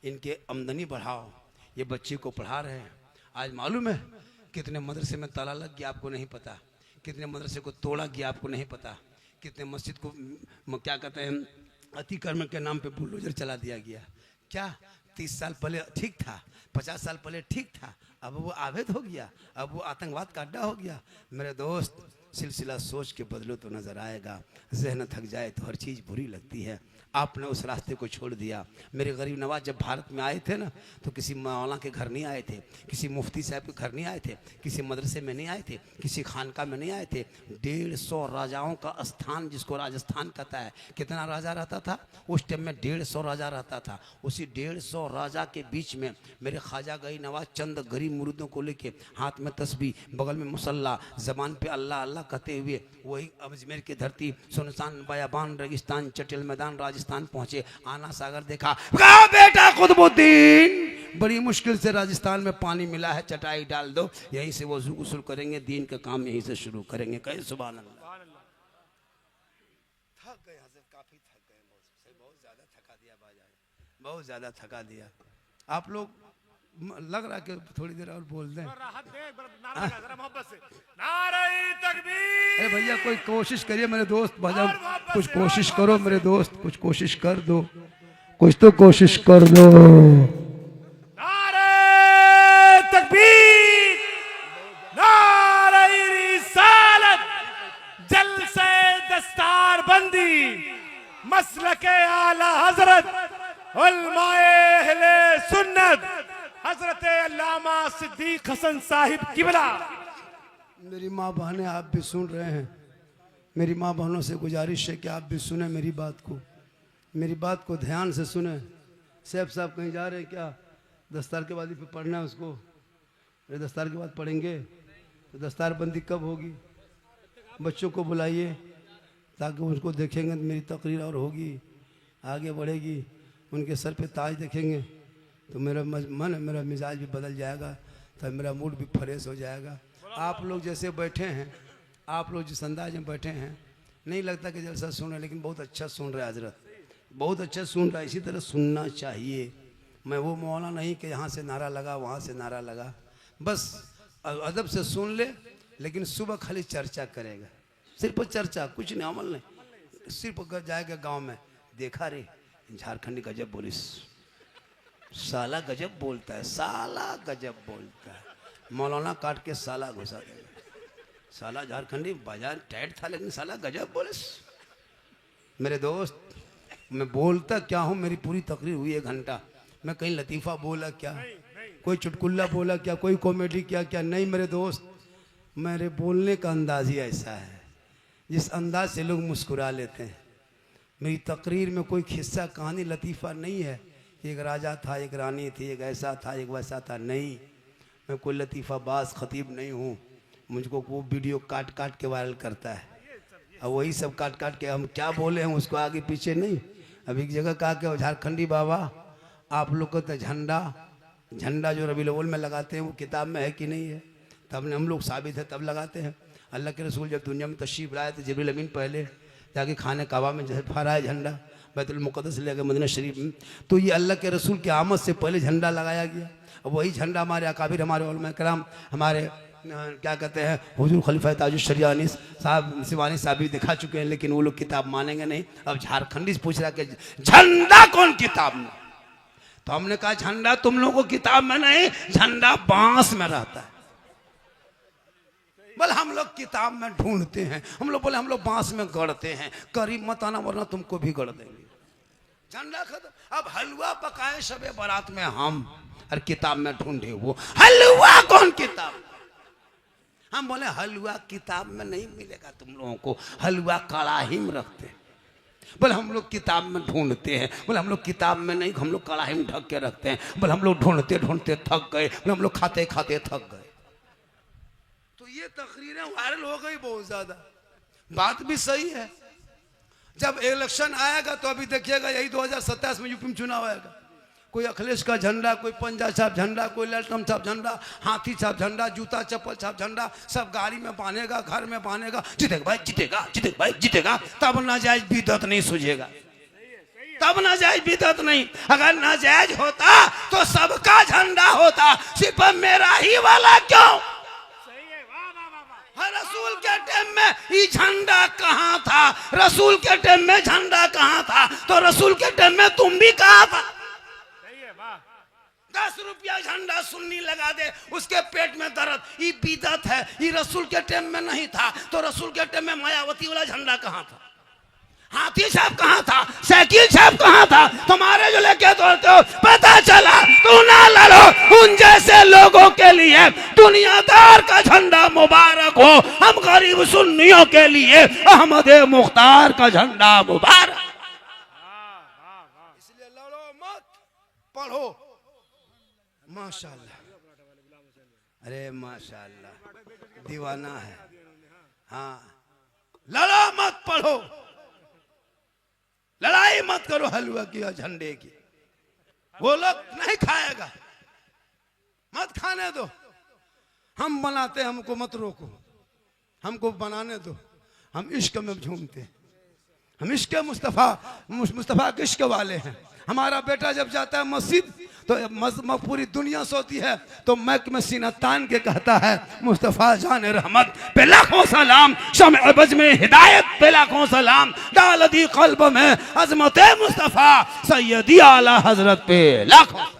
A: इनके आमदनी बढ़ाओ। ये बच्चे को पढ़ा रहे हैं। आज मालूम है कितने मदरसे में ताला लग गया, आपको नहीं पता। कितने मदरसे को तोड़ा गया, आपको नहीं पता। कितने मस्जिद को क्या कहते हैं, अतिक्रमण के नाम पे बुलडोजर चला दिया गया। क्या 30 साल पहले ठीक था, 50 साल पहले ठीक था, अब वो आवेद हो गया, अब वो आतंकवाद का अड्डा हो गया। मेरे दोस्त, सिलसिला सोच के बदलो तो नजर आएगा। जहन थक जाए तो हर चीज़ बुरी लगती है। आपने उस रास्ते को छोड़ दिया। मेरे गरीब नवाज जब भारत में आए थे ना, तो किसी मौलाना के घर नहीं आए थे, किसी मुफ्ती साहब के घर नहीं आए थे, किसी मदरसे में नहीं आए थे, किसी खानका में नहीं आए थे। 150 राजाओं का स्थान, जिसको राजस्थान कहता है, कितना राजा रहता था उस टाइम में? 150 राजा रहता था। उसी 150 राजा के बीच में मेरे ख्वाजा गई नवाज चंद गरीब मुरीदों को लेके, हाथ में तस्बीह, बगल में मुसल्ला, जबान पे अल्लाह अल्लाह कहते हुए वही अजमेर की धरती, सुनसान बयाबान रेगिस्तान, चटिल मैदान राजस्थान पहुंचे। आना सागर देखा, कहा बेटा कुतुबुद्दीन, बड़ी मुश्किल से राजस्थान में पानी मिला है, चटाई डाल दो, यहीं से वजू गुस्ल करेंगे, दीन का काम यहीं से शुरू करेंगे। कहे सुभान अल्लाह। थक गए हजरत, काफी थक गए, बहुत ज्यादा थका दिया बाजार, बहुत ज्यादा थका दिया। आप लोग लग रहा कि थोड़ी देर और बोल दें।
B: राहत दे, नारा लगा जरा मोहब्बत से, नारे तकबीर।
A: अरे भैया कोई कोशिश करिए मेरे दोस्त, भजन
B: और मोहब्बत
A: कुछ
B: से,
A: कोशिश
B: और
A: करो
B: मोहब्बत
A: मेरे
B: से।
A: दोस्त, कुछ कोशिश कर दो, कुछ तो कोशिश कर दो।
B: नारे तकबीर, नारे रिसालत, जलसे दस्तार बंदी, मसलके आला हजरत, उलमाए अहले सुन्नत, हजरत अल्लामा सिद्दीक हसन साहिब किबला।
A: मेरी माँ बहनें आप भी सुन रहे हैं, मेरी माँ बहनों से गुजारिश है कि आप भी सुने मेरी बात को, मेरी बात को ध्यान से सुने। सैफ साहब कहीं जा रहे हैं क्या? दस्तार के बाद ही फिर पढ़ना है उसको। अरे दस्तार के बाद पढ़ेंगे तो दस्तार बंदी कब होगी? बच्चों को बुलाइए ताकि उनको देखेंगे तो मेरी तकरीर और होगी, आगे बढ़ेगी। उनके सर पे ताज देखेंगे तो मेरा मन, मेरा मिजाज भी बदल जाएगा, तो मेरा मूड भी फ्रेश हो जाएगा। आप लोग जैसे बैठे हैं, आप लोग जिस अंदाज में बैठे हैं, नहीं लगता कि जलसा सुन रहे, लेकिन बहुत अच्छा सुन रहे हजरत, बहुत अच्छा सुन रहा है। इसी तरह सुनना चाहिए। मैं वो मौला नहीं कि यहाँ से नारा लगा वहाँ से नारा लगा, बस अदब से सुन ले, लेकिन सुबह खाली चर्चा करेगा, सिर्फ चर्चा, कुछ नहीं, अमल नहीं। सिर्फ जाएगा गांव में, देखा रे झारखंडी गजब बोलिस, साला गजब बोलता है, साला गजब बोलता है, मौलाना काट के साला घुसा देगा, साला झारखंडी बाजार टाइट था लेकिन साला गजब बोलिस। मेरे दोस्त, मैं बोलता क्या हूँ, मेरी पूरी तकरीर हुई 1 घंटा, मैं कहीं लतीफ़ा बोला क्या, कोई चुटकुल्ला बोला क्या, कोई कॉमेडी किया क्या? नहीं मेरे दोस्त, मेरे बोलने का अंदाज ही ऐसा है, जिस अंदाज से लोग मुस्कुरा लेते हैं। मेरी तकरीर में कोई खिस्सा कहानी लतीफ़ा नहीं है, एक राजा था, एक रानी थी, एक ऐसा था, एक वैसा था, नहीं। मैं कोई लतीफ़ाबाज खतीब नहीं हूँ। मुझको वो वीडियो काट काट के वायरल करता है, और वही सब काट काट के हम क्या बोले हैं उसको आगे पीछे नहीं। अभी एक जगह कहा कि झारखंडी बाबा आप लोग को तो झंडा जो रबीउल अव्वल में लगाते हैं वो किताब में है कि नहीं है? तब ने हम लोग साबित है तब लगाते हैं। अल्लाह के रसूल जब दुनिया में तशरीफ लाए तो जिब्रील अमीन पहले जाके खाने काबा में फहराया झंडा, बैतुल मुक़द्दस ले गए मदीना शरीफ में, तो ये अल्लाह के रसूल की आमद से पहले झंडा लगाया गया। और वही झंडा हमारे अकाबिर, हमारे उलमा कराम, हमारे क्या कहते हैं हुजूर खलीफा ताजुश शरिया अनीस साहब सिवानी साहब भी दिखा चुके हैं, लेकिन वो लोग किताब मानेंगे नहीं। अब झारखंडी से पूछ रहा कि झंडा कौन किताब में? तो हमने कहा झंडा तुम लोगों को किताब में नहीं, झंडा बांस में रहता है। बोले हम लोग किताब में ढूंढते हैं, हम लोग बोले हम लोग बांस में गढ़ते हैं। करीब मत आना वरना तुमको भी गढ़ देंगे। झंडा खत्म। अब हलवा पकाए शबे बारात में हम, और किताब में ढूंढे वो हलवा कौन किताब? हम बोले हलवा किताब में नहीं मिलेगा तुम लोगों को, हलवा कड़ाही में रखते हैं। बोले हम लोग किताब में ढूंढते हैं, बोले हम लोग किताब में नहीं, हम लोग कड़ाही में ढक के रखते हैं। बोले हम लोग ढूंढते ढूंढते थक गए, बोले हम लोग खाते खाते थक गए। तो ये तकरीरें वायरल हो गई बहुत ज्यादा। बात भी सही है, जब इलेक्शन आएगा तो अभी देखिएगा यही 2027 में यूपी में चुनाव आएगा, कोई अखिलेश का झंडा, कोई पंजा छाप झंडा, कोई ललटम छाप झंडा, हाथी छाप झंडा, जूता चप्पल छाप झंडा, सब गाड़ी में बांधेगा, घर में बांधेगा। जीतेगा भाई, जीतेगा, जीतेगा भाई, जीतेगा। तब नाजायज बिदअत नहीं सूझेगा, तब नाजायज बिदअत नहीं। अगर नाजायज होता तो सबका झंडा होता, सिर्फ मेरा ही वाला क्यों? रसूल के टाइम में ये झंडा कहाँ था? रसूल के टाइम में झंडा कहाँ था? तो रसूल के टाइम में तुम भी कहाँ था? 10 रुपया झंडा सुन्नी लगा दे, उसके पेट में दर्द, ये बिदअत है। ये रसूल के टाइम में नहीं था, तो रसूल के टाइम में मायावती वाला झंडा कहाँ था? हाथी छाप कहाँ था? साइकिल छाप कहाँ था? तुम्हारे जो लेके दौड़ते हो, पता चला तू ना लड़ो, उन जैसे लोगों के लिए दुनियादार का झंडा मुबारक हो। हम गरीब सुन्नियों के लिए अहमद मुख्तार का झंडा मुबारक। इसलिए लड़ो मत, पढ़ो। माशाल्लाह, अरे माशाल्लाह, दीवाना है। हाँ, लड़ो मत, पढ़ो, लड़ाई मत करो हलवा की और झंडे की। वो लोग नहीं खाएगा, मत खाने दो। हम बनाते, हमको मत रोको, हमको बनाने दो। हम इश्क में झूमते, हम इश्क मुस्तफ़ा के इश्क वाले हैं। हमारा बेटा जब जाता है मस्जिद तो पूरी दुनिया सोती है, तो मैक में सीना तान के कहता है मुस्तफ़ा जान रहमत पे लाखों सलाम, शम्अ बज में हिदायत पे लाखों सलाम, डाल दी कल्ब में अजमत मुस्तफ़ा सैयदी आला हजरत पे लाखों